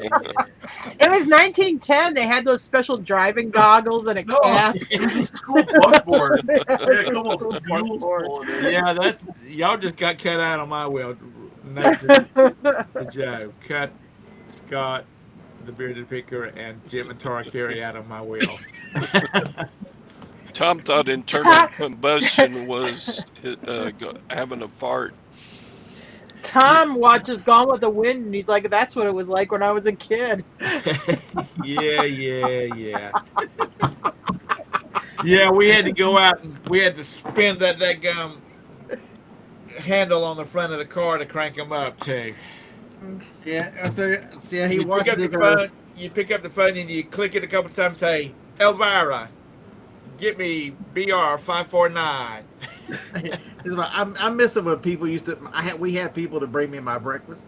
It was 1910. They had those special driving goggles and a No, cap. it was a school buckboard. It They was had a a couple school of mules buckboard. pulling it. Yeah, that's y'all just got cut out on my wheel. Note to Joe, cut Scott, the bearded picker, and Jim and Tara Carey out of my wheel. Tom thought internal combustion was having a fart. Tom watches Gone with the Wind and he's like, that's what it was like when I was a kid. Yeah. Yeah, we had to go out and we had to spin that gum handle on the front of the car to crank them up too. Yeah, so yeah, he You pick watched up the it. phone. You pick up the phone and you click it a couple times. And say, Elvira, get me BR 549. I miss it when people used to. We had people to bring me my breakfast.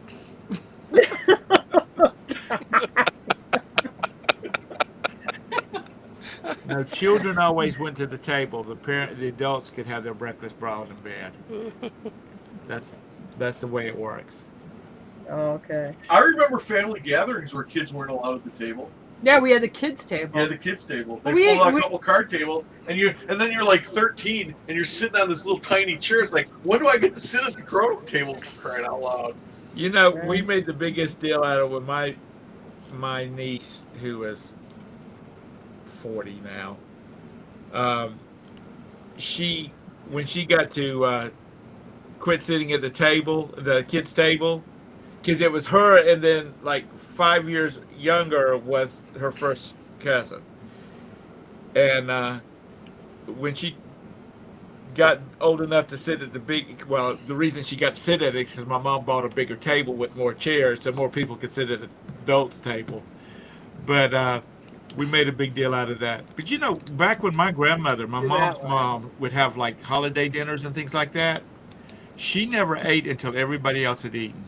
No, children always went to the table. The adults could have their breakfast brought in bed. That's the way it works. Oh, okay. I remember family gatherings where kids weren't allowed at the table. Yeah, we had the kids table. Yeah, the kids table. They We- pulled out we- a couple card tables, and then you're like 13, and you're sitting on this little tiny chair. It's like, when do I get to sit at the grown-up table? For crying out loud! You know, we made the biggest deal out of it with my niece, who is 40 now. She when she got to quit sitting at the table, the kids' table, because it was her, and then like 5 years younger was her first cousin, and when she got old enough to sit at the reason she got to sit at it is because my mom bought a bigger table with more chairs so more people could sit at the adults table. But we made a big deal out of that. But you know, back when my grandmother, my mom's mom, would have like holiday dinners and things like that, she never ate until everybody else had eaten.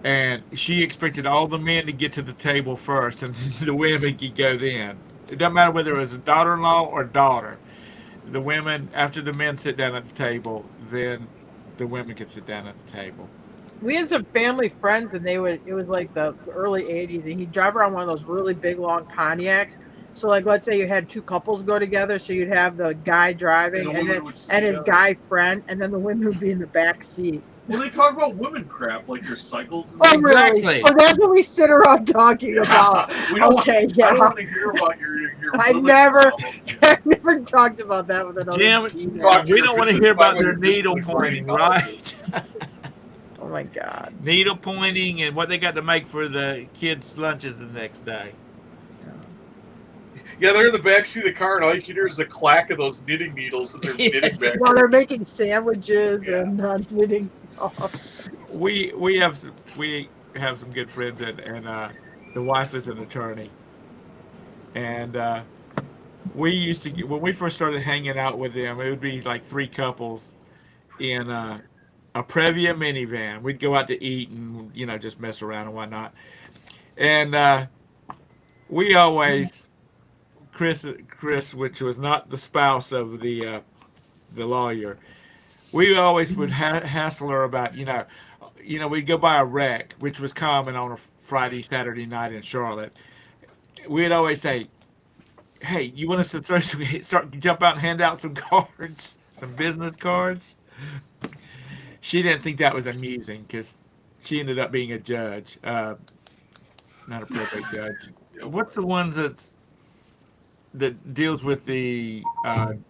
And she expected all the men to get to the table first and the women could go then. It doesn't matter whether it was a daughter-in-law or daughter. The women, after the men sit down at the table, then the women can sit down at the table. We had some family friends and it was like the early 80s and he'd drive around one of those really big long Pontiacs. So like let's say you had two couples go together, so you'd have the guy driving And the women would sit and his together. guy friend and then the women would be in the back seat. Well, they talk about women crap, like their cycles. And Oh really? Exactly. Oh, that's what we sit around talking about. We don't Okay, I yeah. don't want to hear about your I've women never problems. I've never talked about that with another Jim, female. we don't want to hear about their Find needle out your pointing, brain right? Oh my god. Needle pointing and what they got to make for the kids' lunches the next day. Yeah, they're in the back seat of the car, and all you can hear is the clack of those knitting needles as they're knitting back While there. they're making sandwiches Yeah. and knitting stuff. We have some good friends, and the wife is an attorney, and we used to when we first started hanging out with them, it would be like three couples in a Previa minivan. We'd go out to eat and just mess around and whatnot, and we always Chris, which was not the spouse of the lawyer, we always would hassle her about we'd go by a wreck, which was common on a Friday, Saturday night in Charlotte. We'd always say, "Hey, you want us to jump out and hand out some cards, some business cards?" She didn't think that was amusing because she ended up being a judge, not a probate judge. What's the ones that deals with the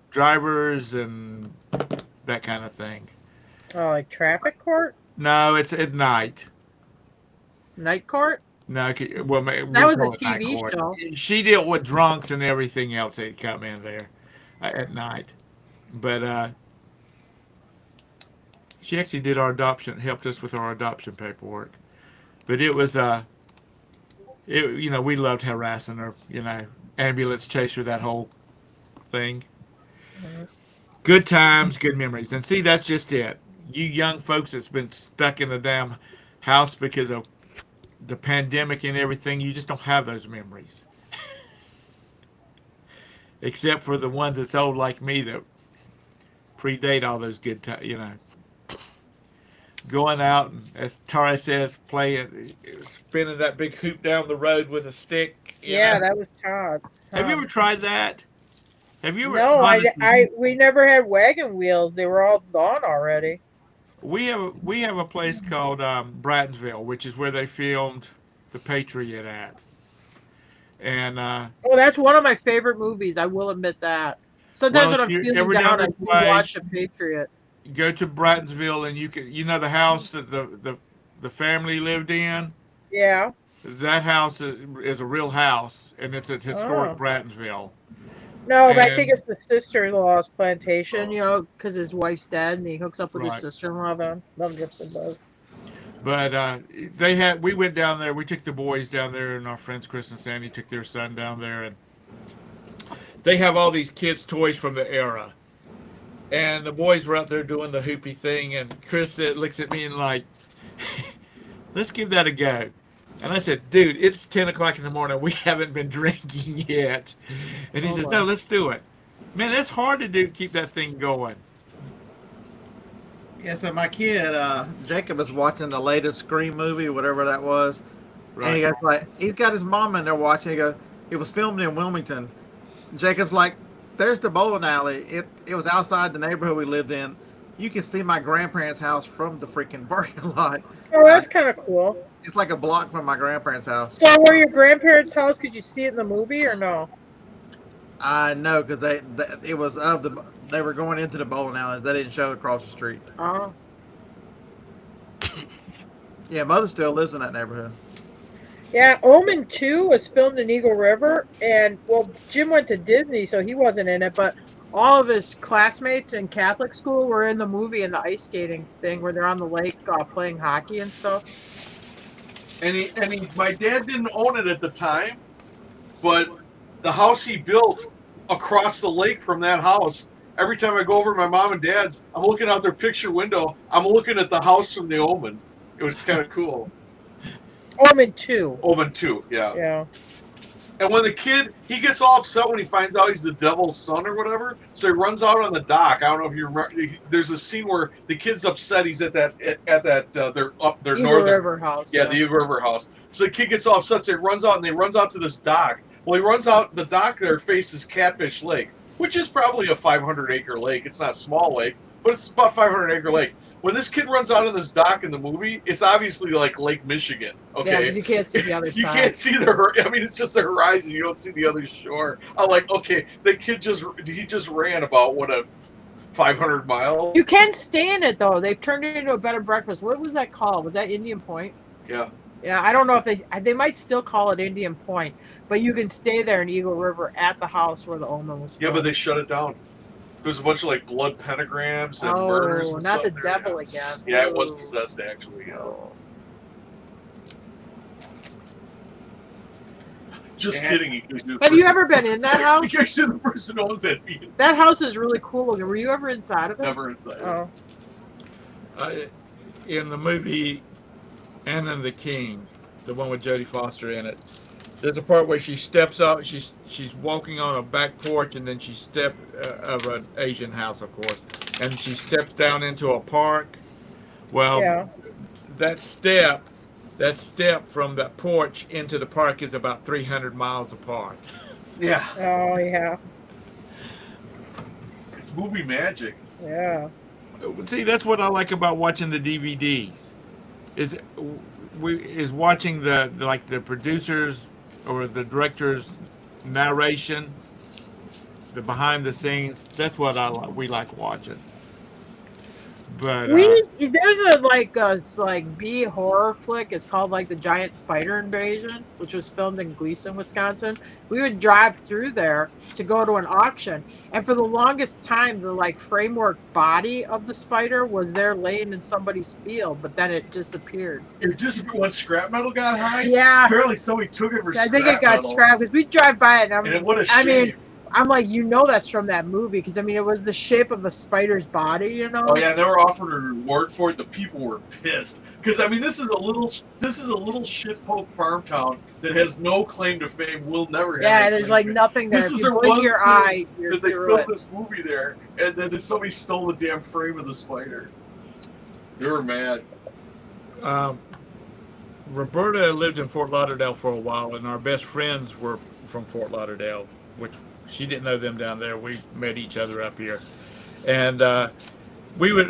drivers and that kind of thing? Oh, like traffic court? No, it's at night. Night court? No, well, That we was a call it night TV court. show. She dealt with drunks and everything else that come in there at night. But she actually did our adoption, helped us with our adoption paperwork. But it was, we loved harassing her. Ambulance chaser, that whole thing. Mhm. Good times, good memories. And see, that's just it. You young folks that's been stuck in a damn house because of the pandemic and everything, you just don't have those memories. Except for the ones that's old like me that predate all those good times. Going out and, as Tara says, playing, spinning that big hoop down the road with a stick. Yeah, that was Todd. Have you ever Tom. tried that? Have you ever, No, honestly, we never had wagon wheels. They were all gone already. we have a place called Brattonsville, which is where they filmed The Patriot at. And Oh, that's one of my favorite movies. I will admit that. Sometimes well, if when I'm you're feeling ever down down, I this do way, watch The Patriot. go to Brattonsville, and the house that the family lived in. Yeah. That house is a real house, and it's at historic Oh. Brattonsville. No, but I think And it's the sister-in-law's plantation, because his wife's dead and he hooks up with his right, sister-in-law then. Mel Gibson does. but we went down there. We took the boys down there, and our friends Chris and Sandy took their son down there, and they have all these kids' toys from the era. And the boys were out there doing the hoopy thing, and Chris looks at me and like, let's give that a go. And I said, dude, it's 10 o'clock in the morning. We haven't been drinking yet. And he Oh says, no, my. let's do it. Man, it's hard to keep that thing going. Yeah, so my kid, Jacob, is watching the latest Scream movie, whatever that was. And he Right. goes like, he's got his mom in there watching. He goes, it was filmed in Wilmington. Jacob's like, there's the bowling alley. It was outside the neighborhood we lived in. You can see my grandparents' house from the freaking parking lot. Oh, that's kind of cool. It's like a block from my grandparents' house. So, were your grandparents' house? Could you see it in the movie or no? I know because it was they were going into the bowling alley. They didn't show it across the street. Oh. Yeah, mother still lives in that neighborhood. Yeah, Omen 2 was filmed in Eagle River, and well, Jim went to Disney, so he wasn't in it, but all of his classmates in Catholic school were in the movie in the ice skating thing where they're on the lake playing hockey and stuff. My dad didn't own it at the time, but the house he built across the lake from that house. Every time I go over to my mom and dad's, I'm looking out their picture window. I'm looking at the house from the Omen. It was kind of cool. Omen 2. Omen 2, yeah. Yeah. And when the kid, he gets all upset when he finds out he's the devil's son or whatever. So he runs out on the dock. I don't know if you remember. There's a scene where the kid's upset. He's at that their Eagle northern River house. yeah, the Eagle River house. So the kid gets all upset. So he runs out to this dock. Well, he runs out the dock there faces Catfish Lake, which is probably a 500-acre lake. It's not a small lake, but it's about 500-acre lake. When this kid runs out on this dock in the movie, it's obviously like Lake Michigan. Okay, Yeah, because you can't see the other you side. can't see it's just the horizon. You don't see the other shore. I'm like, okay, the kid just ran about 500 miles. You can stay in it though. They've turned it into a bed and breakfast. What was that called? Was that Indian Point? Yeah. Yeah, I don't know if they might still call it Indian Point, but you can stay there in Eagle River at the house where the Omen was. Yeah, but filmed. they shut it down. There's a bunch of like blood pentagrams and murders and not stuff the there. devil again. Yeah, it was Ooh. possessed actually. Yeah. Oh. Just Yeah. kidding. Have you ever been in that house? Because you're the person who owns that vehicle. That house is really cool looking. Were you ever inside of it? Never inside. Oh. In the movie Anna and the King, the one with Jodie Foster in it, there's a part where she steps out. She's walking on a back porch, and then she of an Asian house, of course, and she steps down into a park. Well, Yeah. that step from that porch into the park is about 300 miles apart. Yeah, Oh yeah. it's movie magic. Yeah. See, that's what I like about watching the DVDs. Is watching the producers or the director's narration, the behind the scenes. That's what we like watching. But There's a like B horror flick. It's called like the Giant Spider Invasion, which was filmed in Gleason, Wisconsin. We would drive through there to go to an auction, and for the longest time, the like framework body of the spider was there laying in somebody's field, but then it disappeared. It just when scrap metal got high, Yeah, apparently somebody took it for I think it scrap got metal. scrapped because we drive by it, and And what a I mean, shame. I'm like, that's from that movie because I mean, it was the shape of a spider's body, you know. Oh yeah, they were offered a reward for it. The people were pissed because I mean this is a little shitpoke farm town that has no claim to fame. Will never have. Yeah, that there's claim like to fame. nothing there. This If is you their blink one your thing eye, you're that they through filmed it. this movie there, and then somebody stole the damn frame of the spider. They were mad. Roberta lived in Fort Lauderdale for a while, and our best friends were from Fort Lauderdale, which she didn't know them down there. We met each other up here, and we would,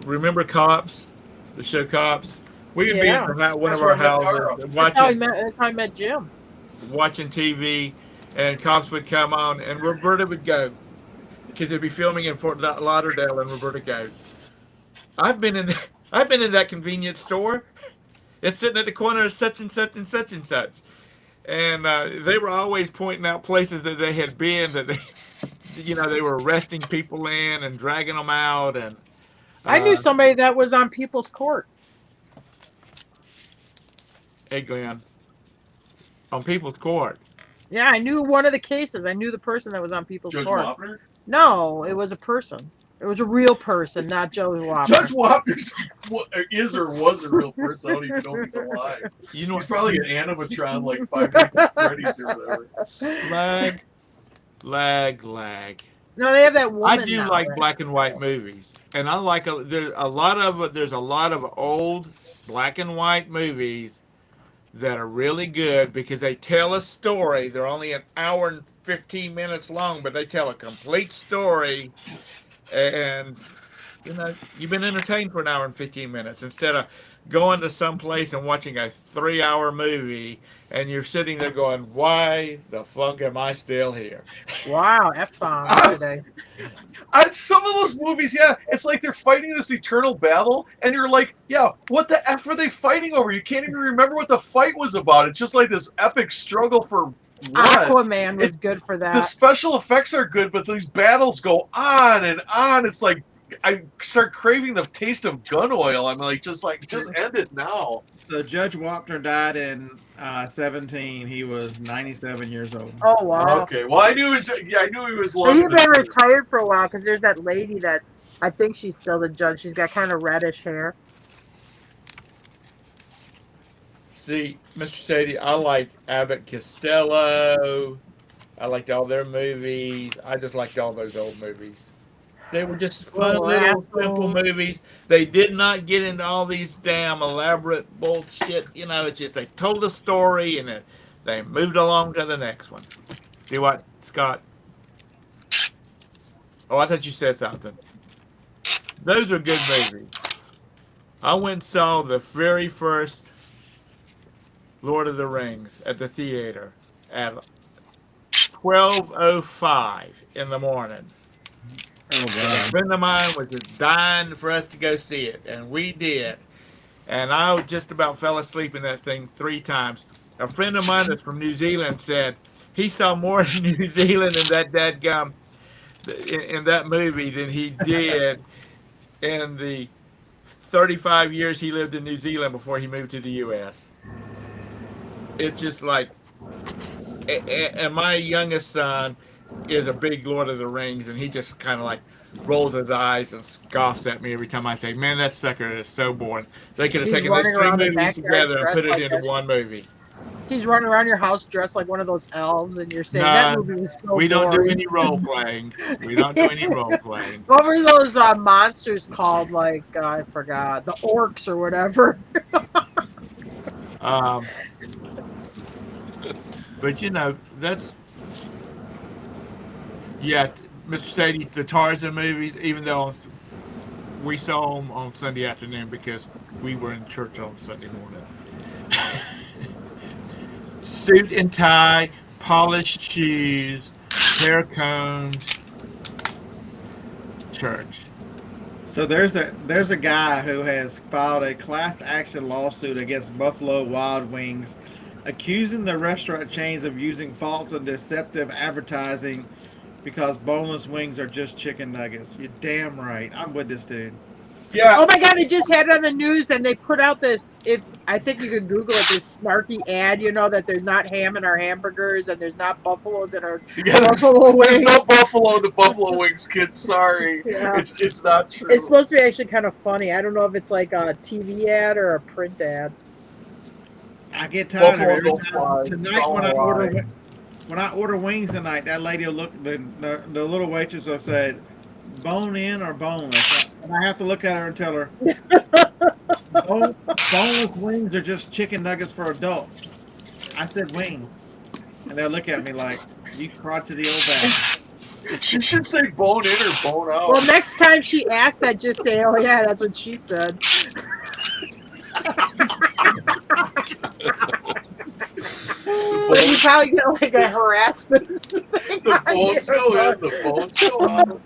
remember Cops, the show Cops. We would be in Yeah, one That's of our where I met Tara. houses that's how I met Jim. watching TV, and Cops would come on, and Roberta would go because they'd be filming in Fort Lauderdale, and Roberta goes, "I've been in, I've been in that convenience store. It's sitting at the corner of such and such and such and such." And they were always pointing out places that they had been that they were arresting people in and dragging them out. And I knew uh, somebody that was on People's Court. hey, Glenn, on People's Court. Yeah, I knew one of the cases. I knew the person that was on People's Judge Court. Wapner? No, it was a person. It was a real person, not Joe Wapner. Judge Wapner is or was a real person. I don't even know if he's alive. You know, He's probably an animatron like 5 Nights at Freddy's or whatever. lag. No, they have that woman. I do now, like right? black and white movies, and I like there's a lot of old black and white movies that are really good because they tell a story. They're only an hour and 15 minutes long, but they tell a complete story, and you've been entertained for an hour and 15 minutes instead of going to some place and watching a 3-hour movie and you're sitting there going, why the fuck am I still here? Wow, F-bomb today. Some of those movies, yeah, it's like they're fighting this eternal battle, and you're like, yeah, what the F are they fighting over? You can't even remember what the fight was about. It's just like this epic struggle for what? Aquaman was good for that. The special effects are good, but these battles go on and on. It's like I start craving the taste of gun oil. I'm like, just end it now. So Judge Wapner died in 17. He was 97 years old. Oh wow. Okay, well I knew he was So long. you've been retired for a while because there's that lady that I think she's still the judge. She's got kind of reddish hair. See, Mr. Sadie, I like Abbott Costello. I liked all their movies. I just liked all those old movies. They were just fun little simple movies. They did not get into all these damn elaborate bullshit. It's just they told a story and they moved along to the next one. Do what, Scott? Oh, I thought you said something. Those are good movies. I went and saw the very first Lord of the Rings at the theater at 12:05 in the morning. Oh, A God. friend of mine was just dying for us to go see it, and we did. And I just about fell asleep in that thing 3 times. A friend of mine that's from New Zealand said he saw more in New Zealand in that dadgum in that movie than he did in the 35 years he lived in New Zealand before he moved to the U.S. It's just like, and my youngest son is a big Lord of the Rings, and he just kind of like rolls his eyes and scoffs at me every time I say, "Man, that sucker is so boring." They could have taken those 3 movies together and put it into one movie. He's running around your house dressed like one of those elves, and you're saying Nah, that movie was so we don't do boring. any role playing. We don't do any role playing. What were those monsters called? Like I forgot, the orcs or whatever. But that's Mr. Sadie, the Tarzan movies. Even though we saw them on Sunday afternoon because we were in church on Sunday morning. Suit and tie, polished shoes, hair combed, church. So there's a guy who has filed a class action lawsuit against Buffalo Wild Wings, accusing the restaurant chains of using false and deceptive advertising because boneless wings are just chicken nuggets. You're damn right. I'm with this dude. Yeah, Oh my God, they just had it on the news and they put out this, if I think you can Google it, this snarky ad, that there's not ham in our hamburgers and there's not buffaloes in our yeah. buffalo There's no wings. buffalo in the Buffalo Wings, kids. Sorry, Yeah. it's not It's true. supposed to be actually kind of funny. I don't know if it's like a TV ad or a print ad. I get tired of it Buffalo every don't time. fly. It's Tonight all a lie. when I order wings tonight, that lady will look the little waitress will say, "Bone in or boneless," and I have to look at her and tell her, boneless wings are just chicken nuggets for adults." I said wing, and they'll look at me like, "You crotchety old bastard." She should say bone in or bone out. Well, next time she asks that, just say, "Oh yeah, that's what she said." But you probably get like a harassment thing The on bones you. go in, the bones go out.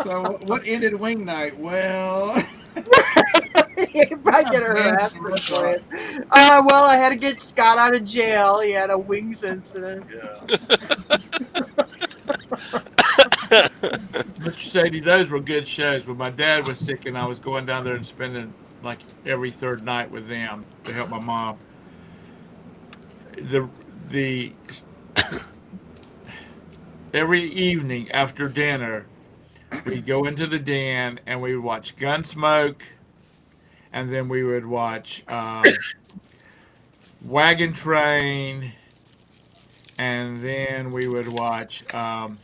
So what ended wing night? Well, You probably get a Man, harassment for restaurant. it. Well, I had to get Scott out of jail. He had a wings incident. Yeah. Mr. Sadie, those were good shows. When my dad was sick and I was going down there and spending like every third night with them to help my mom. The every evening after dinner, we'd go into the den and we would watch Gunsmoke, and then we would watch Wagon Train, and then we would watch the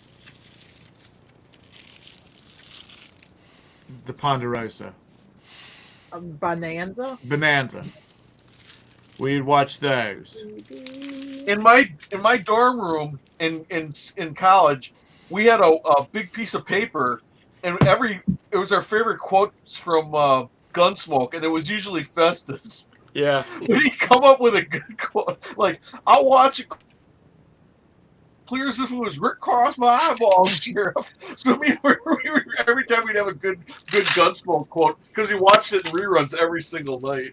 Ponderosa Bonanza. Bonanza. We'd watch those. In my dorm room in college, we had a big piece of paper, and it was our favorite quotes from Gunsmoke, and it was usually Festus. Yeah. He'd come up with a good quote, like, "I'll watch it clear as if it was Rick across my eyeballs, Sheriff." So every time we'd have a good Gunsmoke quote, because we watched it in reruns every single night.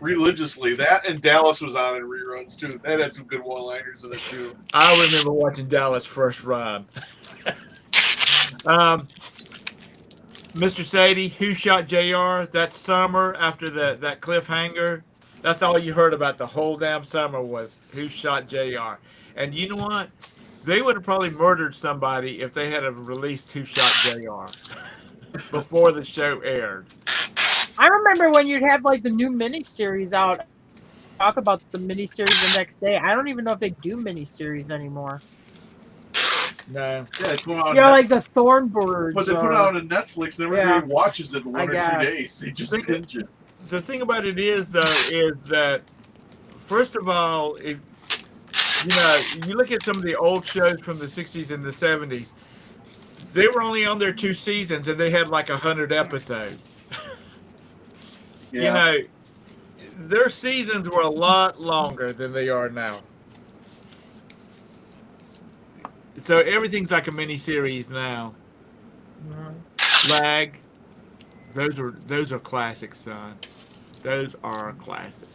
Religiously. That and Dallas was on in reruns too. That had some good one-liners in it too. I remember watching Dallas first run. Mr. Sadie, who shot JR that summer after that cliffhanger? That's all you heard about the whole damn summer was who shot JR. And you know what? They would have probably murdered somebody if they had have released who shot JR before the show aired. I remember when you'd have like the new miniseries out. Talk about the miniseries the next day. I don't even know if they do miniseries anymore. No. Yeah, they put it on Like the Thornbirds. but they put it on Netflix and everybody watches it in I 1 or 2 guess. days. They just binge it. The thing about it is, though, is that first of all, if you look at some of the old shows from the '60s and the '70s, they were only on there 2 seasons and they had like 100 episodes. Yeah. Their seasons were a lot longer than they are now. So everything's like a mini series now. Lag. Those are classics, son. Those are classics.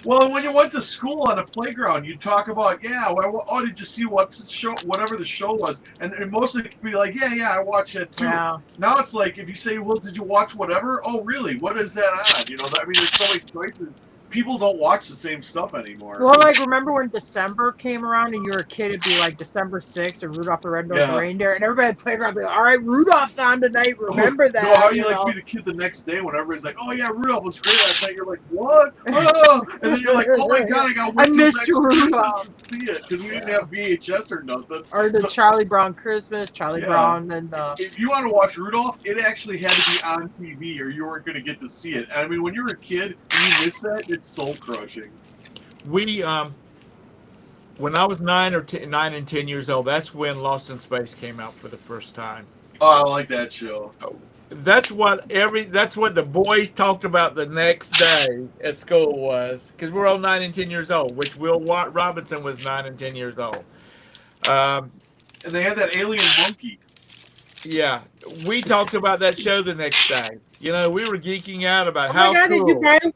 Well, when you went to school on a playground, you'd talk about, did you see whatever the show was? And mostly it'd be like, yeah, I watched it too. Yeah. Now it's like, if you say, well, did you watch whatever? Oh, really? What is that on? There's so many choices. People don't watch the same stuff anymore. Well, like, remember when December came around and you were a kid, it'd be like December 6th or Rudolph the Red-Nosed Reindeer, and everybody at the playground would be like, all right, Rudolph's on tonight, remember that. No, how you like be the kid the next day when everybody's like, oh yeah, Rudolph was great last night. You're like, what? Oh! And then you're like, oh my god, I gotta wait till missed next Rudolph. Christmas to see it, because we didn't have VHS or nothing. Or the Charlie Brown Christmas, Charlie Brown, and the... If you want to watch Rudolph, it actually had to be on TV or you weren't going to get to see it. I mean, when you're a kid and you miss that, it's soul crushing. We when I was 9 and 10 years old, that's when Lost in Space came out for the first time. Oh, I like that show. That's what the boys talked about the next day at school was, because we're all 9 and 10 years old, which Will Robinson was 9 and 10 years old. And they had that alien monkey. Yeah, we talked about that show the next day. You know, we were geeking out about Oh my how God, cool.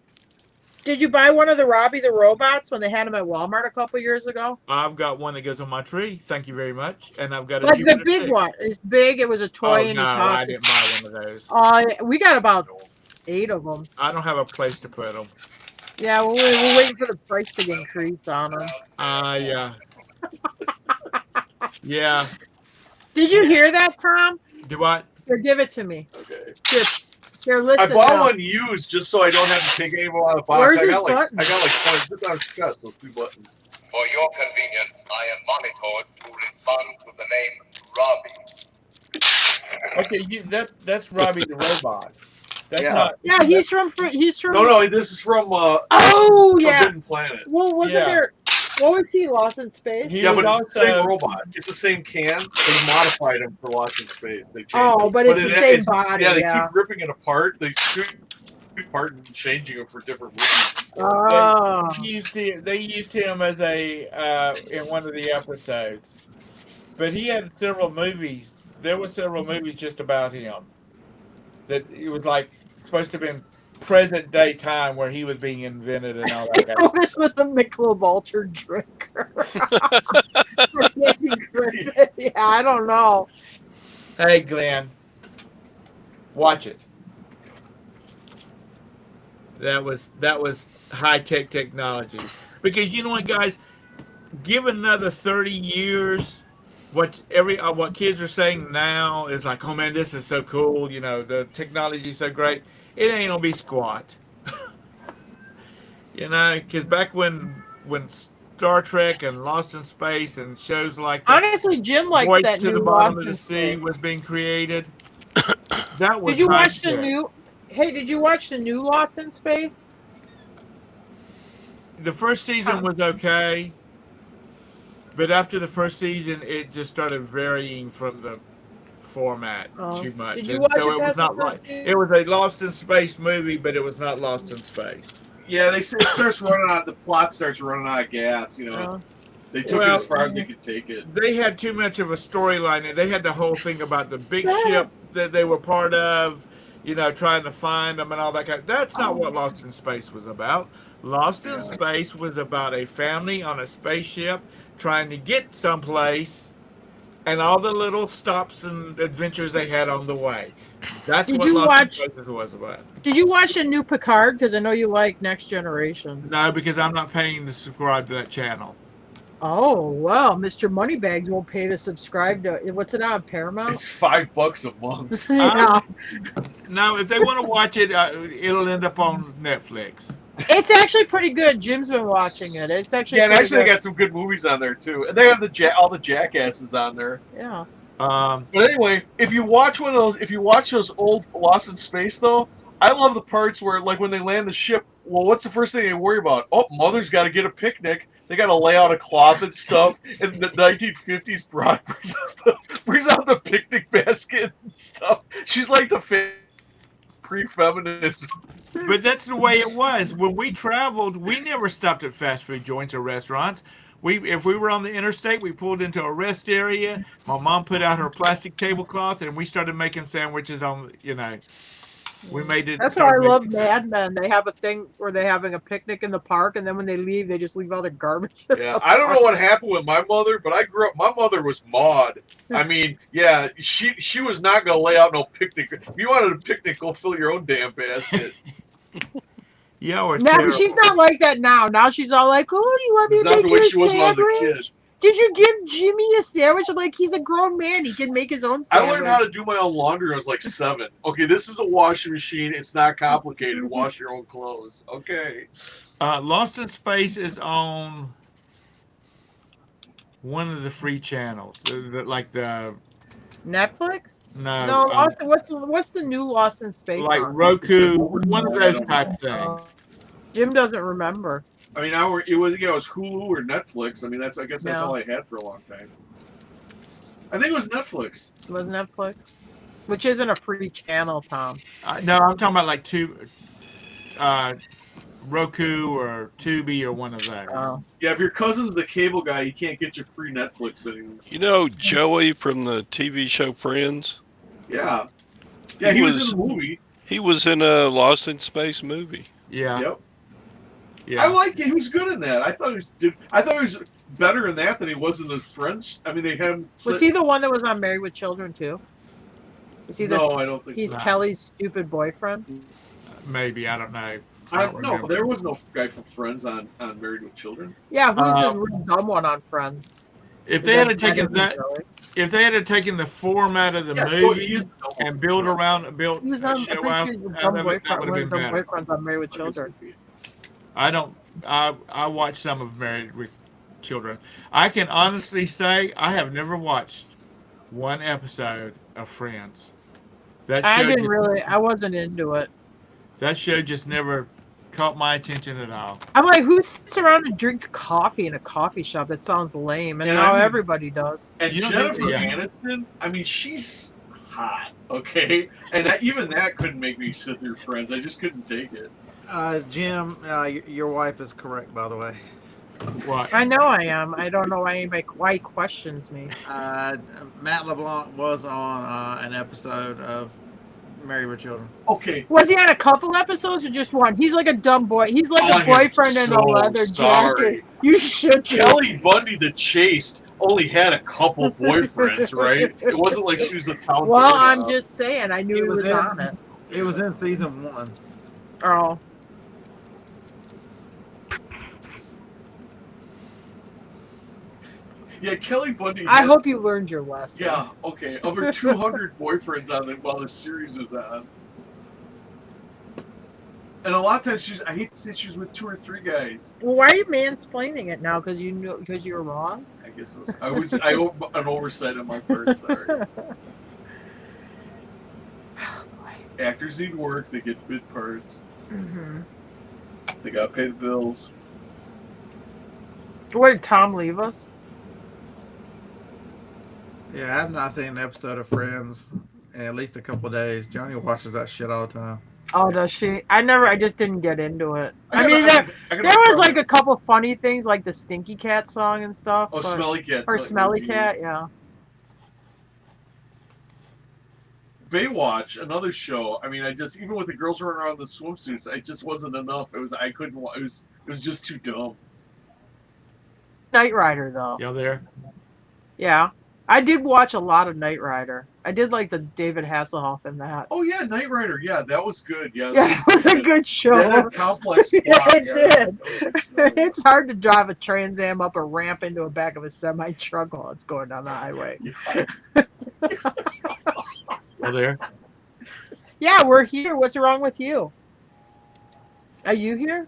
did you buy one of the Robbie the robots when they had them at Walmart a couple years ago? I've got one that goes on my tree. Thank you very much. And I've got a Like the Jupiter big 6. one. It's big. It was a Oh toy and no, he I talked. didn't buy one of those. We got about 8 of them. I don't have a place to put them. Yeah, we're waiting for the price to increase on them. Yeah, yeah. Did you hear that, Tom? Do I? Here, give it to me. Okay. Here, I listen bought now. one used just so I don't have to take any more out of the box. Where's I his got like button? 20 just on his chest, those 2 buttons. For your convenience, I am monitored to respond to the name Robbie. Okay, that's Robbie the robot. That's Yeah. not. Yeah, he's from. No, this is from Oh yeah. Forbidden Planet. Well, wasn't Yeah. there? What was he? Lost in Space? He Yeah, was but it's the same also. robot. It's the same can. They modified him for Lost in Space. They changed Oh, it. but it's the same body. Yeah, they Yeah. keep ripping it apart. They keep apart and changing it for different movies. Oh. They used him as a in one of the episodes, but he had several movies. There were several movies just about him. That it was like supposed to have been present day time where he was being invented and all that kind of This was a Michelob Ultra drinker. Yeah, I don't know. Hey, Glenn, watch it. That was high tech technology. Because you know what, guys, give another 30 years. What kids are saying now is like, oh man, this is so cool. You know, the technology's so great. It ain't gonna be squat. You know, because back when Star Trek and Lost in Space and shows like that, Honestly, Jim likes Voyage that to the new Bottom Lost of the in Sea Space. was being created. That was Did you high watch the tech. new? Hey, did you watch the new Lost in Space? The first season was okay, but after the first season, it just started varying from the format too much. Did you And watch so it it was past the not first like season? it was a Lost in Space movie, but it was not Lost in Space. Yeah, they say it starts running out. The plot starts running out of gas. You know, they took it as far as they could take it. They had too much of a storyline, and they had the whole thing about the big ship that they were part of. You know, trying to find them and all that kind. That's not what Lost in Space was about. Lost in Space was about a family on a spaceship trying to get someplace, and all the little stops and adventures they had on the way. That's Did what you Lost in watch? Space was about. Did you watch the new Picard? Because I know you like Next Generation. No, because I'm not paying to subscribe to that channel. Oh well, Mr. Moneybags won't pay to subscribe to. What's it on Paramount? It's $5 a month. Yeah. Now, if they want to watch it, it'll end up on Netflix. It's actually pretty good. Jim's been watching it. It's actually Yeah, and pretty actually they good. got some good movies on there too. And they have all the jackasses on there. Yeah. But anyway, if you watch those old Lost in Space though, I love the parts where like when they land the ship. Well, what's the first thing they worry about? Oh, mother's got to get a picnic. They got to lay out a cloth and stuff. And the 1950s broad brings out the picnic basket and stuff. She's like the pre-feminist. But that's the way it was. When we traveled, we never stopped at fast food joints or restaurants. If we were on the interstate, we pulled into a rest area. My mom put out her plastic tablecloth, and we started making sandwiches on. You know, we made it. That's why I started love making Mad Men. They have a thing where they're having a picnic in the park, and then when they leave, they just leave all their garbage. Yeah, I don't know what happened with my mother, but I grew up. My mother was Maud. I mean, yeah, she was not gonna lay out no picnic. If you wanted a picnic, go fill your own damn basket. Yeah, or No, but she's not like that now. Now she's all like, "Oh, do you want me It's to not make the way you she was a when I was a kid. sandwich? Did you give Jimmy a sandwich?" I'm like, "He's a grown man. He can make his own I sandwich." learned how to do my own laundry when I was like 7. Okay, this is a washing machine. It's not complicated. Wash your own clothes. Okay. Lost in Space is on one of the free channels, like the Netflix? no, No, what's the new Lost in Space? like on? Roku, one of those type things. Jim doesn't remember. I mean, it was Hulu or Netflix. I mean, I guess that's all I had for a long time. I think it was Netflix. It was Netflix, which isn't a free channel, Tom. No, I'm talking about like Roku or Tubi or one of those. Oh. Yeah, if your cousin's the cable guy, you can't get your free Netflix anymore. You know Joey from the TV show Friends? Yeah. He He was in was the movie. he was in a Lost in Space movie. Yeah. Yep. Yeah. I liked it. He was good in that. I thought he was better in that than he was in the Friends. I mean, they had him. Was he the one that was on Married with Children too? Is he No, I don't think he's so. No. Kelly's stupid boyfriend? Maybe, I don't know. I don't No, remember. there was no guy from Friends on Married with Children. Yeah, who's the Um, real dumb one on Friends? if Is they had that taken isn't that, Kelly? if they had taken the format of the Yeah, he movie is the dumb one and from Friends. built He was a on. I'm show pretty out, sure he's the out dumb of it, that boyfriend. would One have of been the dumb better. boyfriends on Married with I guess Children. it'd be- I don't. I watched some of Married with Children. I can honestly say I have never watched one episode of Friends. That I show didn't just, really. I wasn't into it. that show just never caught my attention at all. I'm like, who sits around and drinks coffee in a coffee shop? That sounds lame. And And now I mean- everybody does. And You don't need Jennifer to- yeah. Aniston, I mean, she's hot, okay? And even that couldn't make me sit through Friends. I just couldn't take it. Jim, your wife is correct, by the way. What? I know I am. I don't know why he questions me. Matt LeBlanc was on an episode of Married with Children. Okay, Was he on a couple episodes or just one? He's like a dumb boy. He's like I a am boyfriend in a so leather sorry. jacket. You should be. Kelly Bundy, the Chaste, only had a couple boyfriends, right? It wasn't like she was a town. Well, doorknob. I'm just saying. I knew he was on it. It was in season 1. Oh. Yeah, Kelly Bundy. I had- hope you learned your lesson. Yeah, okay. Over 200 boyfriends on it while the series was on. And a lot of times I hate to say she was with 2 or 3 guys. Well, why are you mansplaining it now? Because you were wrong. I guess an oversight on my part. Sorry. Actors need work. They get bit parts. Mm-hmm. They gotta pay the bills. What did Tom leave us? Yeah, I've not seen an episode of Friends in at least a couple of days. Joni watches that shit all the time. Oh, does she? I just didn't get into it. I I mean, got there no was problem. like a couple funny things, like the Stinky Cat song and stuff. Oh, but- Smelly Cat. Or Smelly Cat, yeah. Baywatch, another show. I mean, even with the girls running around in the swimsuits, it just wasn't enough. I couldn't. It was just too dumb. Knight Rider, though. Y'all there? Yeah. I did watch a lot of Knight Rider. I did like the David Hasselhoff in that. Oh yeah, Knight Rider. Yeah, that was good. Yeah, Yeah, it was a good show. That had complex Yeah, plot. it did. It's hard to drive a Trans Am up a ramp into a back of a semi truck while it's going down the highway. Y'all there? Yeah, we're here. What's wrong with you? Are you here?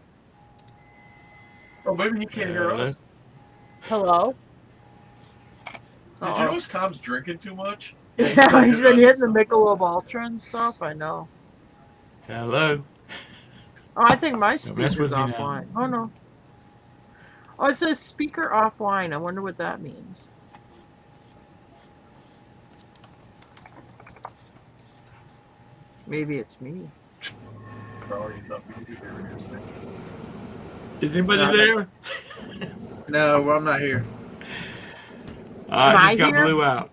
Oh, maybe he can't hear us. Hello? Did you notice Tom's drinking too much? Yeah, he's been hitting the Michelob Ultra and stuff. I know. Hello. Oh, I think my mess speaker's with me now. offline. Oh, no. Oh, it says speaker offline. I wonder what that means. Maybe it's me. Is anybody No. there? No, well, I'm not here. I Am just I got here? blew out.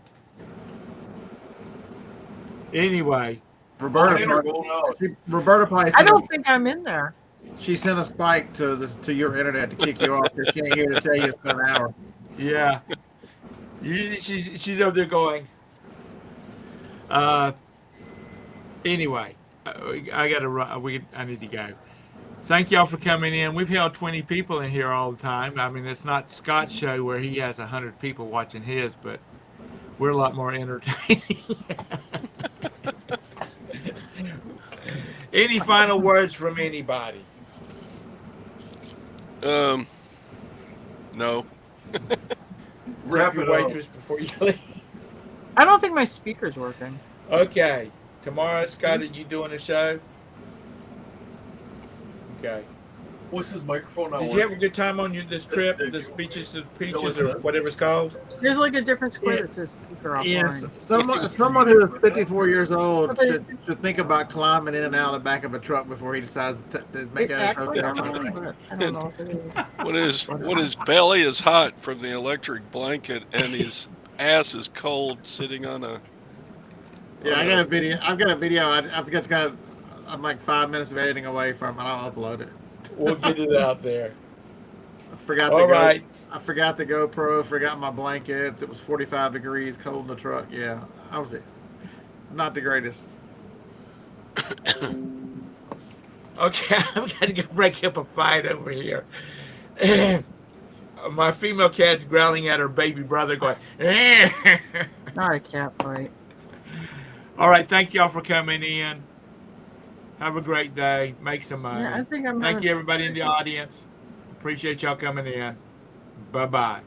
Anyway, Roberta, Mine are going out. Roberta probably I sent, don't think I'm in there. she sent a spike to your internet to kick you off because she ain't here to tell you it's been an hour. yeah. Usually she's over there going. Anyway, I gotta run. I need to go. Thank y'all for coming in. We've held 20 people in here all the time. I mean, it's not Scott's show where he has 100 people watching his, but we're a lot more entertaining. Any final words from anybody? No. Tip Wrap your it up. waitress before you leave. I don't think my speaker's working. Okay. Tomorrow, Scott, are you doing a show? Okay. What's his microphone not Did you have a working? good time on this trip, the Speeches to Peaches, or whatever it's called? There's like a different square that says speaker offline. Yes, someone who is 54 years old should think about climbing in and out of the back of a truck before he decides to make It that actually hotel. on, but I don't know if it is. When his belly is hot from the electric blanket and his ass is cold sitting on a Yeah, Oh, I got no. a video. I've got a video. I've just got. I'm like 5 minutes of editing away from, and I'll upload it. We'll get it out there. I forgot the All go. right. I forgot the GoPro. Forgot my blankets. It was 45 degrees, cold in the truck. Yeah, I was not the greatest. Okay, I'm gonna go break up a fight over here. My female cat's growling at her baby brother, going. Not a cat fight. All right, thank y'all for coming in. Have a great day. Make some Yeah, I money. think I'm Thank gonna. you, everybody in the audience. Appreciate y'all coming in. Bye bye.